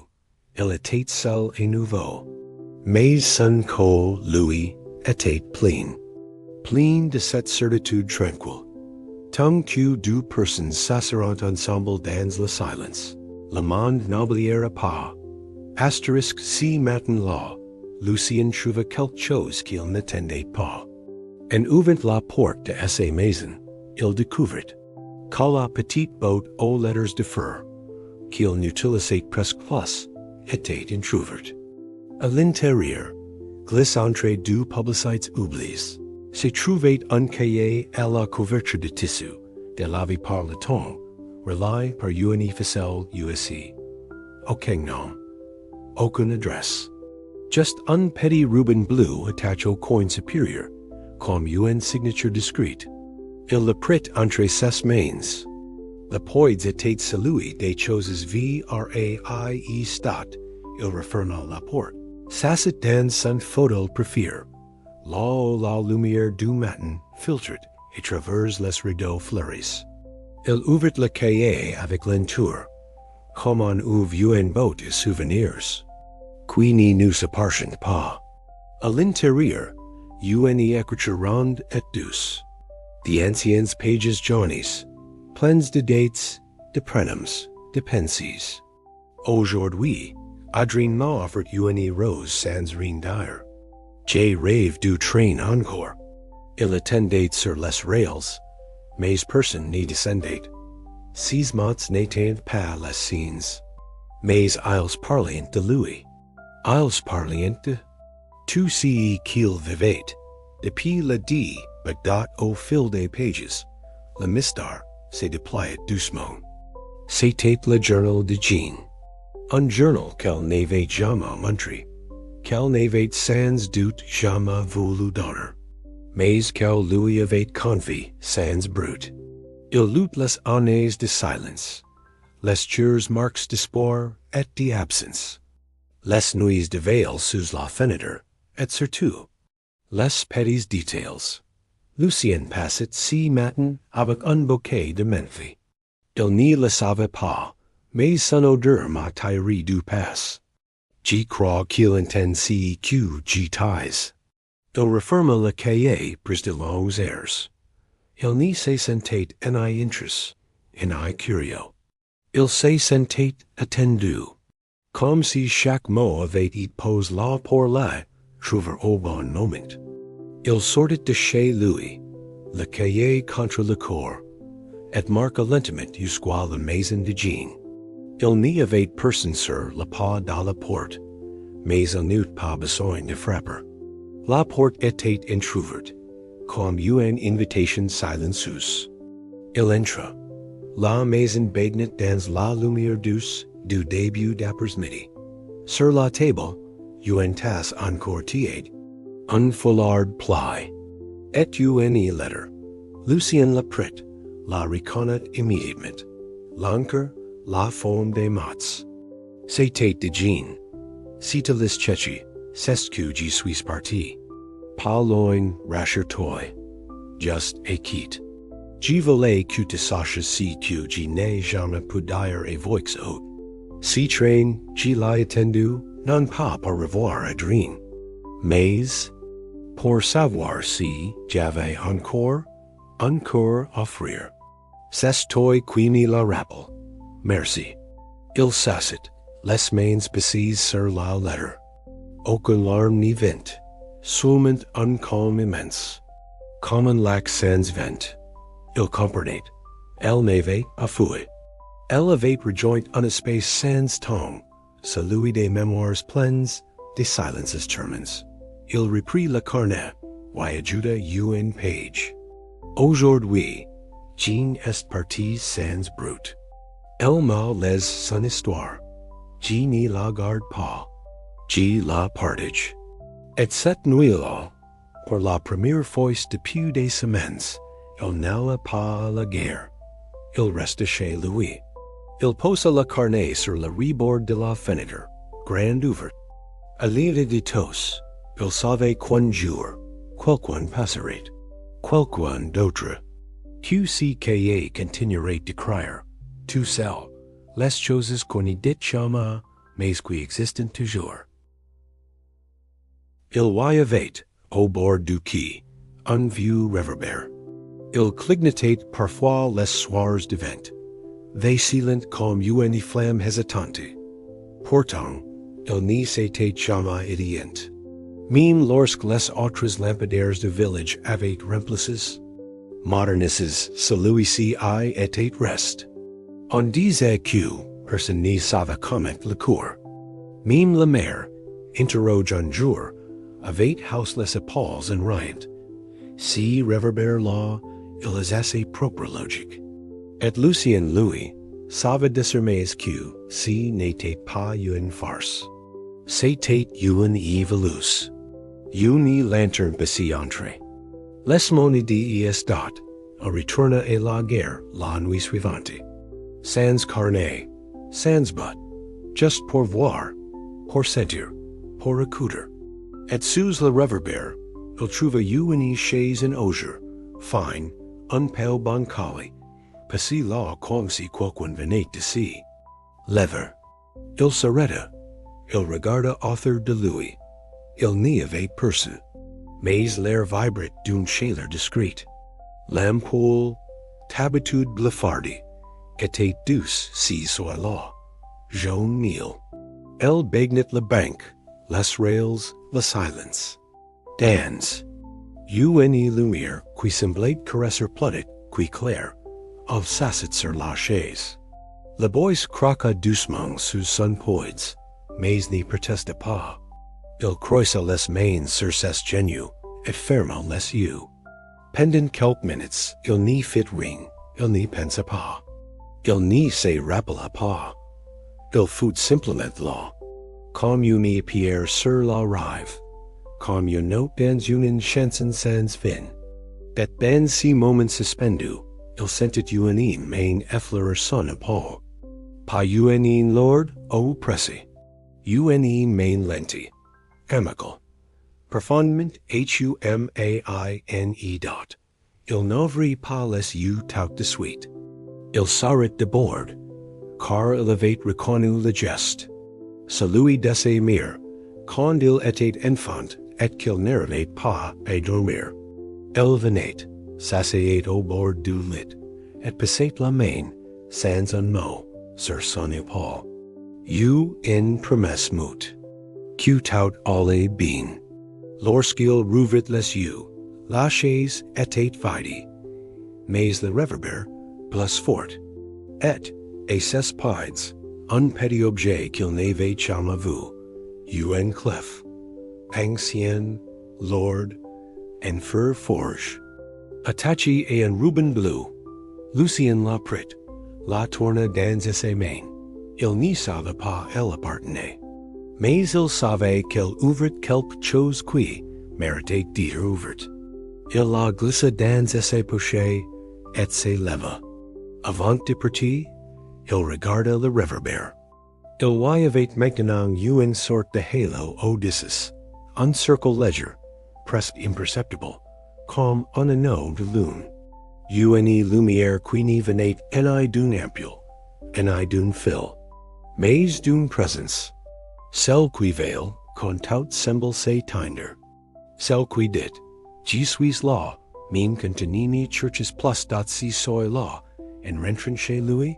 il était seul et nouveau. Mais son cœur, lui, était plein. Plein de cette certitude tranquille. Tant que deux personnes s'asseront ensemble dans le silence, le monde n'oubliera pas. Asterisk si matin-là, Lucien trouva quelque chose qu'il n'attendait pas. En ouvrant la porte de sa maison, il découvrit que la petite boîte aux lettres de feu, qu'il n'utilisait presque plus, était entr'ouverte. À l'intérieur, glisse entre deux publicités oubliées, se trouvait un cahier à la couverture de tissu, de lavé par le temps, relié par une ficelle USC. Aucun nom, aucune adresse. Just un petit ruban bleu attaché au coin supérieur, comme une signature discrète. Il le prit entre ses mains. Le poids était celui des choses VRAIE stat. Il referma la porte. S'assit dans son fauteuil préféré. Là où la lumière du matin filtrait et traverse les rideaux fleuris. Il ouvrit le cahier avec lenteur, comme on ouvre une boîte de souvenirs. Qui n'y nous appartient pas. À l'intérieur, une écriture ronde et douce. The anciens pages jaunes, pleines de dates, de prénoms, de pensées. Aujourd'hui, Adrien m'a offert une rose sans rien dire. J'ai rêve du train encore. Il attendait sur les rails, mais personne n'y descendait. Ces mots n'étaient pas les signes. Mais ils parlaient de lui. Ils parlaient de tout ce qu'il vivait. Depuis le dit Bagdad au fil des pages, le mystère se déployait doucement. C'était le journal de Jean. Un journal qu'elle n'avait jamais montré, qu'elle n'avait sans doute jamais voulu donner, mais qu'elle lui avait confié sans brut. Il lut les années de silence, les jours marques d'espoir et d'absence, les nuits de veille sous la fenêtre, et surtout, les petits détails. Lucien passait si matin avec un bouquet de menthe. Il ne le savait pas, mais son odeur m'a tiré du pas. Je crois qu'il entend si que j'y tais. Il referma le cahier pris de longs airs. Il n'y se sentait en interest, en curieux. Il se sentait attendu, comme si chaque mot avait été posé là pour le trouver au bon moment. Il sortit de chez lui, le cahier contre le corps, et marqua lentement jusqu'à la maison de Jean. Il n'y avait personne sur le pas de la porte, mais il n'eut pas besoin de frapper. La porte était entr'ouverte, comme une invitation silencieuse. Il entra. La maison baignait dans la lumière douce du début d'après-midi. Sur la table, une tasse encore tiède. Un foulard plie. Et une lettre. Lucien la prit, la reconnaît immédiatement. L'encre, la forme des mots. C'était de Jean. Cita lis chechi, c'est que j'y suis parti. Pas loin, rassure-toi. Just et quitte. J'y voulais que tu saches si que j'y n'ai jamais pu dire et voix haute. Si train, j'y l'ai attendu, non pas pour revoir Adrien. Mais, pour savoir si j'avais encore offrir. C'est toi qui me la rappelle. Merci. Il s'assit, les mains bassises sur la lettre. Aucune larme ni vent, seulement un calme immense. Comme un lac sans vent. Il comprenait. Elle m'avait affué. Elle avait rejoint un espace sans temps, celui des mémoires pleines, des silences charmants. Il reprit le carnet, y ajouta une page. Aujourd'hui, Jean est partie sans brute. Elle m'a laissé son histoire. Je n'y la garde pas. Je la partage. Et cette nuit-là, pour la première fois depuis des semaines, il n'alla pas à la guerre. Il resta chez lui. Il posa le carnet sur le rebord de la fenêtre, grande ouverte. À l'idée de tous, il savait qu'un jour, quelqu'un passerait. Quelqu'un d'autre. Qui cahier continuerait de crier. Tout seul, les choses qu'on n'y dit jamais, mais qui existent toujours. Il y avait, au bord du quai, un vieux réverbère. Il clignotait parfois les soirs de vent. Vacillant comme une flamme hésitante. Pourtant, il n'y s'était jamais éteint. Même lorsque les autres lampadaires du village avaient remplacé. Modernistes, celui-ci était reste. On disait que personne n'y savait comment le cours. Même la mère, interroge un jour, avait haussé les épaules en riant. Si réverbère-là, il est assez propre logique. Et Lucien Louis savait désormais que si n'était pas une farce. C'était une évolution. Une lanterne passée entrée. Laisse-moi y estat, on retourna à la guerre la nuit suivante. Sans carnet, sans but, juste pour voir, pour sentir, pour écouter. Et sous le réverbère, il trouva une chaise en osier, fine, un peu bancale, passé là comme si quelqu'un venait d'ici. Lever. Il s'arrêta. Il regarda autour de lui. Il n'y avait personne. Mais l'air vibrait d'une chaleur discrète. L'ampoule, d'habitude blafardie, était douce si soit-là. Jaune mille. Elle baignait la banque, les rails, le silence. Dans. Une lumière qui semblait caresser planète qui claire, of s'assit sur la chaise. Le boy croqua doucement sous son poids, mais n'y protesta pas. Il croisa les mains sur ses genoux et ferma les yeux. Pendant quelques minutes, il n'y fit rien, il n'y pensa pas. Il n'y se rappela pas. Il fut simplement là, comme une pierre sur la rive, comme une note dans une chanson sans fin. Et dans ces moments suspendus, il sentit une main effleurer son épaule. Pas une lourde ou pressée. Une main lente, amicale. Profondément humaine. Il n'ouvrit pas les yeux tout de suite. Il s'arrêta de bord, car il avait reconnu le geste. Celui de sa mère, quand il était enfant et qu'il n'arrivait pas à dormir. Elle venait, s'asseyait au bord du lit, et passait la main, sans un mot, sur son épaule. Une promesse mute. Qui tout allait bien. Lorsqu'il rouvrit les yeux, la chaise était vide, mais le réverbère plus fort. Et ses pieds, un petit objet qu'il n'avait jamais vu, un cliff, ancien, lourd, en fer forge, attaché à un ruban bleu. Lucien la prit, la tourna dans ses mains. Il n'y savait pas elle appartenait. Mais il savait qu'elle ouvrait quelque chose qui méritait d'être ouverte. Il la glissa dans ses poches et se leva. Avant de partir, il regarda le réverbère. Il y avait maintenant une sorte de halo au-dessus, un cercle léger, presque imperceptible, comme un anneau de lune. Une lumière qui n'y venait ni d'une ampoule, ni d'une fil, mais d'une présence. Celle qui veille, quand tout semble s'éteindre. Celle qui dit, je suis là, même quand tenini churches plus si soy là, en rentrant chez lui,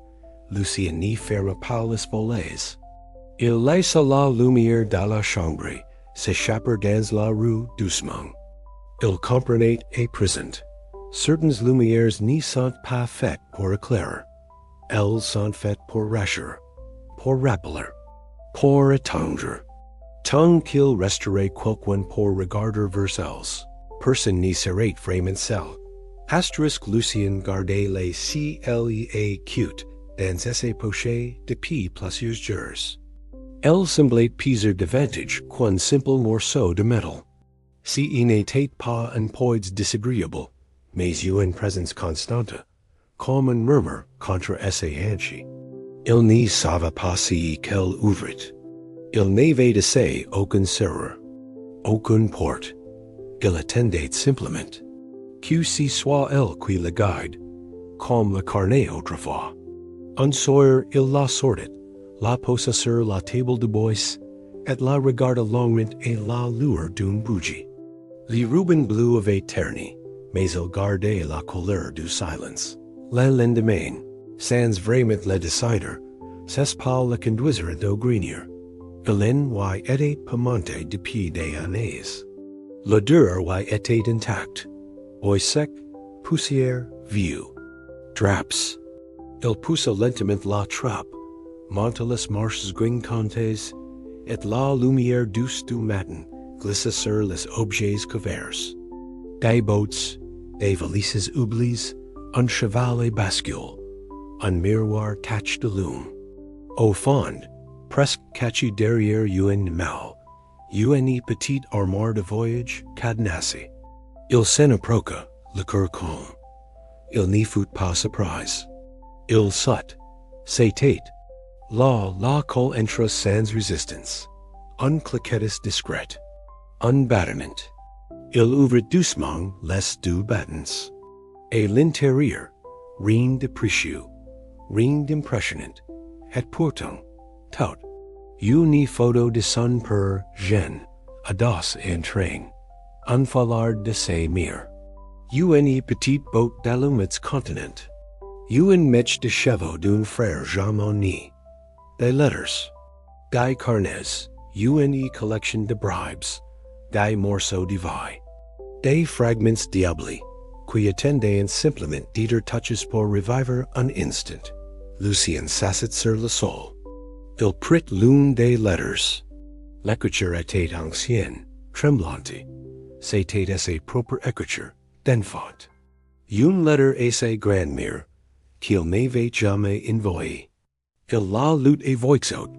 Lucien n'y fera pas les volets. Il laissa la lumière dans la chambre, s'échapper dans la rue doucement. Il comprenait et présent. Certaines lumières n'y sont pas faites pour éclairer. Elles sont faites pour rassurer, pour rappeler, pour étendre. Tant qu'il resterait quelqu'un pour regarder vers elles, personne n'y serait vraiment seul. Asterisk Lucien gardait les CLEA cute dans ses poches depuis plusieurs jours. Elle semblait peser davantage qu'un simple morceau de métal. Si il n'était pas un poids désagréable, mais une présence constante, comme un murmure contre ses hanches. Il n'y savait pas si qu'elle ouvrit. Il n'avait de ses aucun serrure, aucune porte. Il attendait simplement. Que ce soit elle qui le guide, comme le carnet autrefois. Un soir, il la sortit, la posa sur la table de bois, et la regarda longuement et la lueur d'une bougie. Le ruban bleu avait terni, mais il gardait la couleur du silence. Le lendemain, sans vraiment le décider, c'est pas le conduiseur de grenier. Il y était pimenté depuis des années. L'odeur y était intacte. Bois sec, poussière, vieux. Draps. Il poussa lentement la trappe, monta les marches grincantes, et la lumière douce du matin glissa sur les objets couverts. Des bottes, des valises oubliées, un chevalet bascule, un miroir tache de lune. Au fond, presque caché derrière une malle, une petite armoire de voyage cadenassée. Il s'en approcha, le cœur calme. Il n'y fut pas surprise. Il saute, s'était. La col entra sans résistance. Un cliquetis discret. Un battement. Il ouvrit doucement les deux battants. Et l'intérieur, rien de précieux, rien d'impressionnant, et pourtant, tout. Une photo de son père jeune, audace et entrain. Un foulard de ses mire. Une petite boat d'allumets continent. Une mèche de chevaux d'un frère Jamais. Des letters. Des carnets. Une collection de bribes. Des morceaux de vie. Des fragments diabli, qui attendaient simplement d'être touches pour revivre un instant. Lucien s'assit sur le sol. Il prit l'une des letters. L'écriture était ancienne, tremblante. C'était sa propre écriture, d'enfant. Une lettre à sa grand-mère, qu'il n'avait jamais envoyée. Il la lut à voix haute,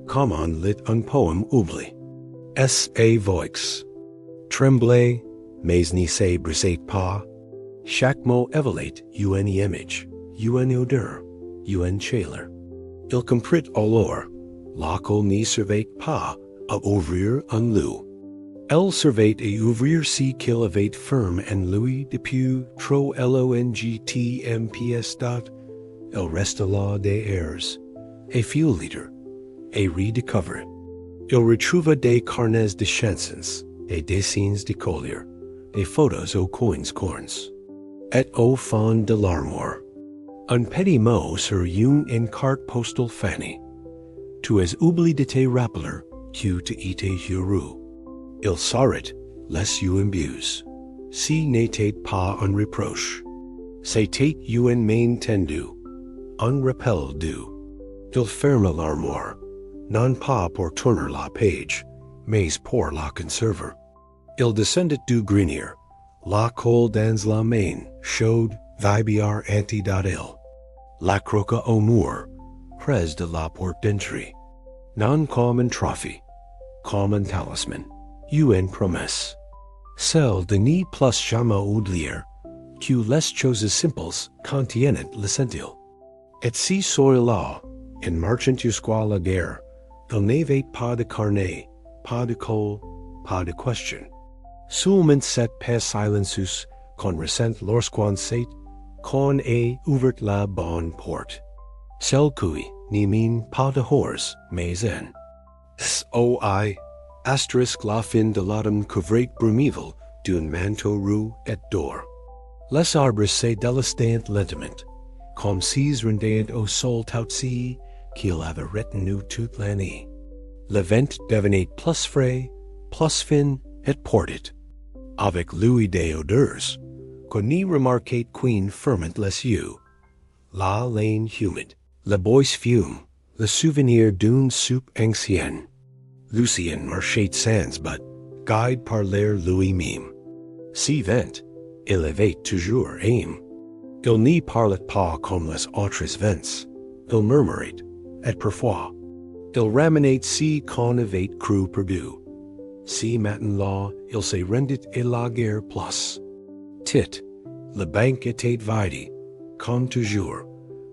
comme on lit un poème oublié. À voix. Tremblait, mais n'y se brisait pas. Chaque mot évalait une image, une odeur, une chaleur. Il comprit alors, laquelle n'y servait pas à ouvrir un loup. Elle servait à ouvrir ce qu'il avait ferme en lui depuis trop longtemps. Il resta là des airs, et fut libre, et redécouvert. Il retrouva des carnets de chansons, des dessins de collier, des photos aux coins corns. Et au fond de l'armoire, un petit mot sur une carte postale fanée. Tu as oublié de te rappeler que tu étais heureux. Il s'arrête, laisse you imbuse. Si n'était pas un reproche. C'était une main tendue, un rappel doux. Il ferma l'armoire, non pas pour tourner la page, mais pour la conserver. Il descendit du grenier, la colle dans la main, chaude, vibillard anti-il. La croqua au mur, pres de la porte d'entrée. Non-common trophy, common talisman, UN promesse. Celle de ni plus jamais oublier, que les choses simples contiennent l'essentiel. Et si soyez-là, en marchant jusqu'à la guerre, il n'avait pas de carnet, pas de colle, pas de question. Seulement cette paix silencieuse qu'on ressent lorsqu'on sait qu'on a ouvert la bonne porte. Celle qui n'y mine pas de horreurs, mais en. SOI, asterisk la fin de l'automne couvrait brumivel d'un manteau roux et d'or. Les arbres se délestaient lentement, comme s'ils rendaient au sol tout qu'il avait retenu toute l'année. Le vent devenait plus frais, plus fin et portait, avec lui des odeurs, qu'on n'y remarquait qu'une ferment les yeux. La lane humide, le bois fume, le souvenir d'une soupe ancienne. Lucien marchait sans but, guide par l'air lui-même. Si vent, il avait toujours aim. Il n'y parlait pas comme les autres vents. Il murmurait, et parfois, il ramenait si qu'on avait cru perdu. Si maintenant il se rendit à la guerre plus. Tit, le banc était vide, comme toujours,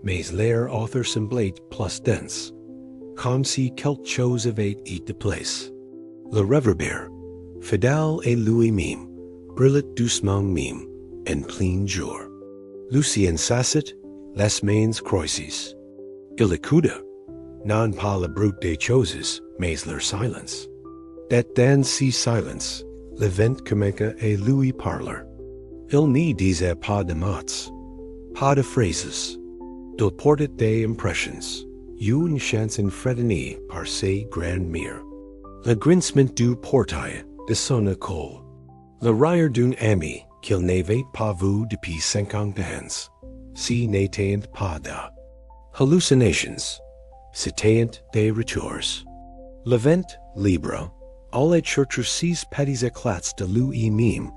mais l'air autre semblait plus dense, comme si quelque chose avait été de place. Le réverbère, fidèle à lui-même, brûlait doucement même, en plein jour. Lucien s'assit, les mains croisées. Il écouta, non pas le bruit des choses, mais leur silence. Et dans si silence, le vent commença à lui parler. Il n'y disait pas de mots, pas de phrases. Il portait des impressions, une chanson fredonnée par ses grandes mires. Le grincement du portail de son école, le rire d'un ami qu'il n'avait pas vu depuis 50 ans, si n'était pas de hallucinations, c'étaient des retours. Le vent libre allait chercher six petits éclats de lui-même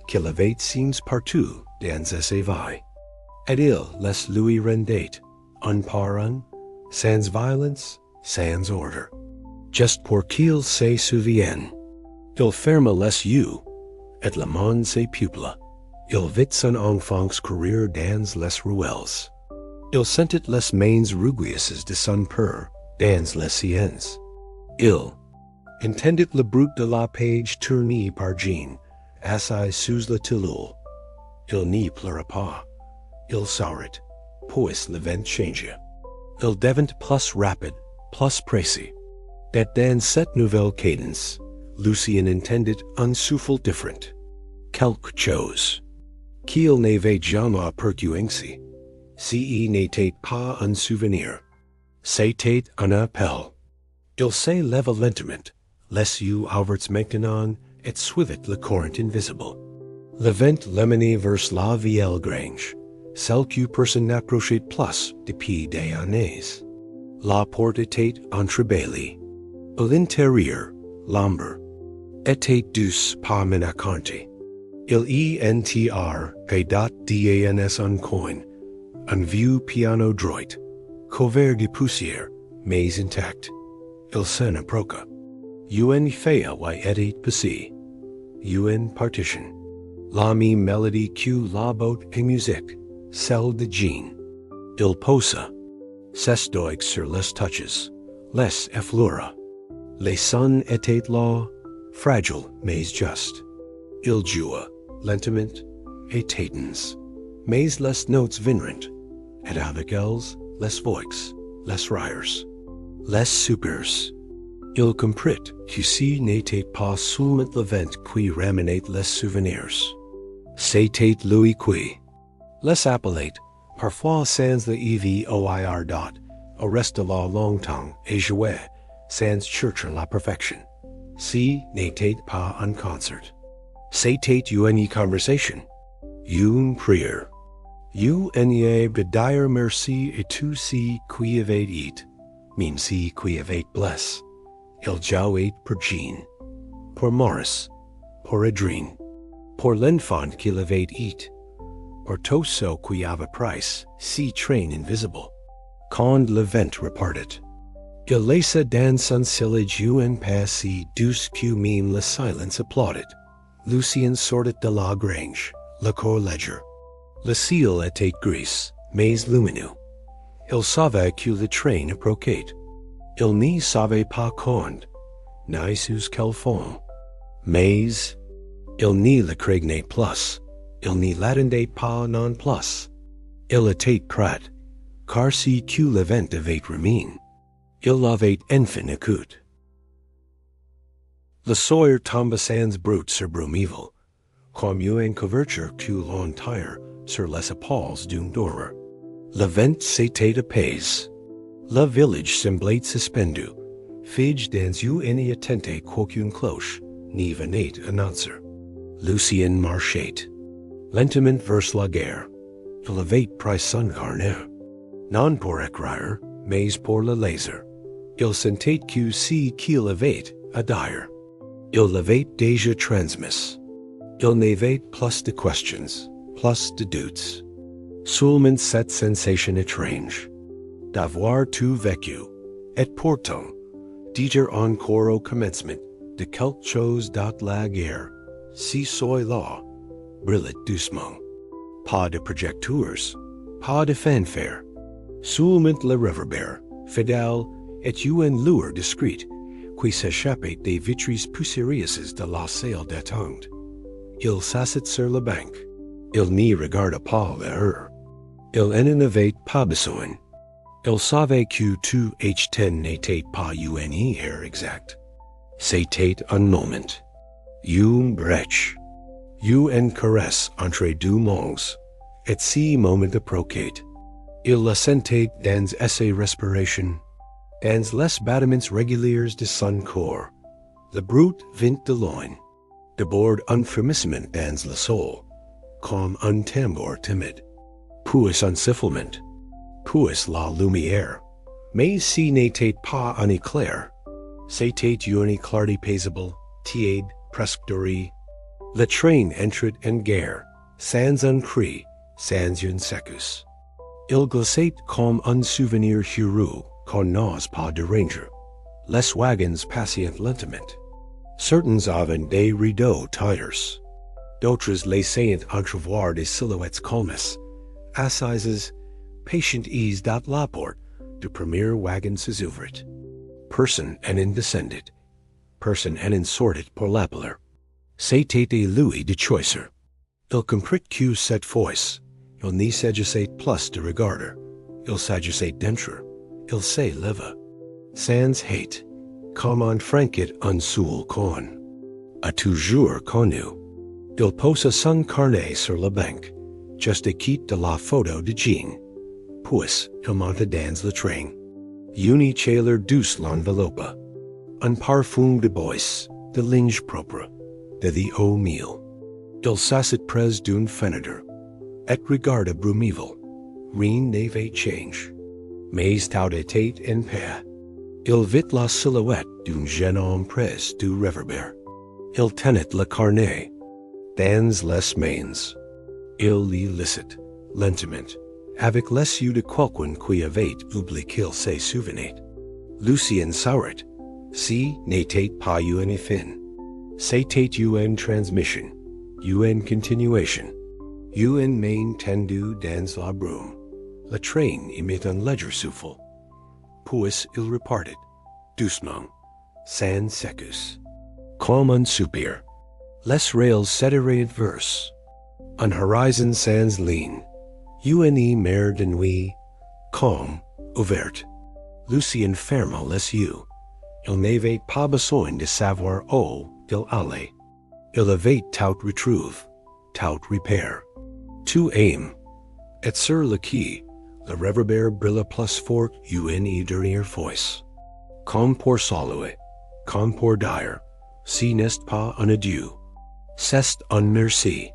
qu'il avait seen partout dans ses éveils. Et il les lui rendait, un par un, sans violence, sans ordre, juste pour qu'il se souvienne. Il ferma les yeux, et le monde ses pupilles. Il vit son enfance courir dans les ruelles. Il sentit les mains rugueuses de son père dans les siennes. Il entendit le bruit de la page tournée par Jean, assis sous la tillule. Il n'y pleura pas. Il saurait, puis le vent changea. Il devint plus rapide, plus précis. Et dans cette nouvelle cadence, Lucien entendit un souffle différent. Quelque chose qu'il n'avait jamais perçu ainsi. Si n'était pas un souvenir, c'était un appel. Il se leva lentement, les yeux ouverts maintenant, et suivit le courant invisible. Le vent l'amenait vers la vieille grange, celle que personne n'approchait plus depuis des années. La porte était entrebâillée. À l'intérieur, l'ombre était douce pas menacante. Il y entr dans un coin, un vieux piano droit, couvert de poussière, mais intact. Il s'en approcha. Un fait était passé. Une partition. La même mélodie que la botte et musique, celle de Jean. Il posa ses doigts sur les touches, les effleura. Les sons étaient là, fragiles mais justes. Il joua, lentement, et tétans. Mais les notes vinrent, et avec elles, les voix, les rires, les soupers. Il comprit que si n'était pas seulement le vent qui ramenait les souvenirs. C'était lui qui les appelait, parfois sans le EVOIR dot, au reste de la longtemps et jouait, sans chercher la perfection. Si n'était pas un concert. C'était une conversation, une prière. You n'y de dire merci et tout si qui avait it, même si qui avait bless. Il jouait pour Jean, pour Maurice, pour Adrien, pour l'enfant qu'il avait it, pour tout ce qui avait price, si train invisible. quand le vent repartit. Il laissa dans son sillage un passé douce que mime le silence applaudit. Lucien sortit de la grange, le corps léger. Le ciel était gris, mais lumineux. Il savait que le train approchait. Il n'y savait pas quand, ni sous quelle forme. Mais il n'y le craignait plus, il n'y l'attendait pas non plus. Il était prêt, car si que le vent avait remis, il avait enfin écouté. Le soir tomba sans brut sur Bruméville, comme une couverture que l'on tire sur les épaules d'un dormeur. Le vent s'était apaisé. Le village semblait suspendu, figé dans une attente qu'aucune cloche n'y venait annoncer. Lucien marchait lentement vers la gare. Il avait pris son carnet, non pour écrire, mais pour le laser. Il sentait que si qu'il avait à dire, il l'avait déjà transmis. Il n'avait plus de questions, plus de doutes. Seulement cette sensation étrange d'avoir tout vécu, et pourtant, dire encore au commencement de quelque chose dans la guerre, si soit là, brillait doucement. Pas de projecteurs, pas de fanfare. Seulement le réverbère, fidèle, et une lueur discrète, qui s'échappait des vitres poussiéreuses de la salle d'attente. Il s'assit sur la banque. Il n'y regarda pas l'heure. Il n'en avait pas besoin. Il savait que touchent n'était pas une heure exacte. C'était un moment. Une brèche. Une caresse entre deux mondes. Et si moment approchait. Il la sentait dans ses respirations, dans les battements réguliers de son corps. Le brut vint de loin, déborde un frémissement dans le sol, comme un tambour timide. Puis un sifflement, puis la lumière. Mais si n'était pas un éclair, c'était une clarté paisible, tiède, presque dorée. Le train entrait en gare, sans un cri, sans une secousse. Il glissait comme un souvenir heureux qu'on n'ose pas déranger. Les wagons passaient lentement. Certains avaient des rideaux tirés. D'autres laissaient entrevoir des silhouettes calmes, assises, patientes dans la porte du premier wagon s'ouvrit. Personne n'en descendait. Personne n'en sortait pour l'appeler. C'était lui de choisir. Il comprit que cette fois, il n'y s'agissait plus de regarder. Il s'agissait d'entrer. Il s'éleva. Sans hate, comme un franquet un seul con. A toujours connu. Il posa son carnet sur la banque, juste à quitte de la photo de Jean. Puis, il monta dans le train. Une chaleur douce l'enveloppa. Un parfum de bois, de linge propre, de eau mille. Il s'assit près d'une fenêtre, et regarda Bruméville. Rien n'avait changé. Mais tout était en paix. Il vit la silhouette d'un jeune homme près du réverbère. Il tenait le carnet dans les mains. Il y lisait, lentement, avec les yeux de quelqu'un qui avait oublié qu'il se souvenait. Lucien saurait, si n'était pas une fin. C'était une transmission, une continuation, une main tendue dans la brume. Le train émit un léger souffle. Puis il repartit, doucement, sans secousse. Comme un soupir. Les rails s'étiraient vers. Un horizon sans ligne. Une mer de nuit, calme, ouverte. Lucien ferma les yeux. Il n'avait pas besoin de savoir où il allait. Il avait tout retrouvé, tout repère. Tout aim. Et sur le quai, le réverbère brilla plus fort une dernière fois. Comme pour saluer, comme pour dire, si n'est pas un adieu, c'est un merci.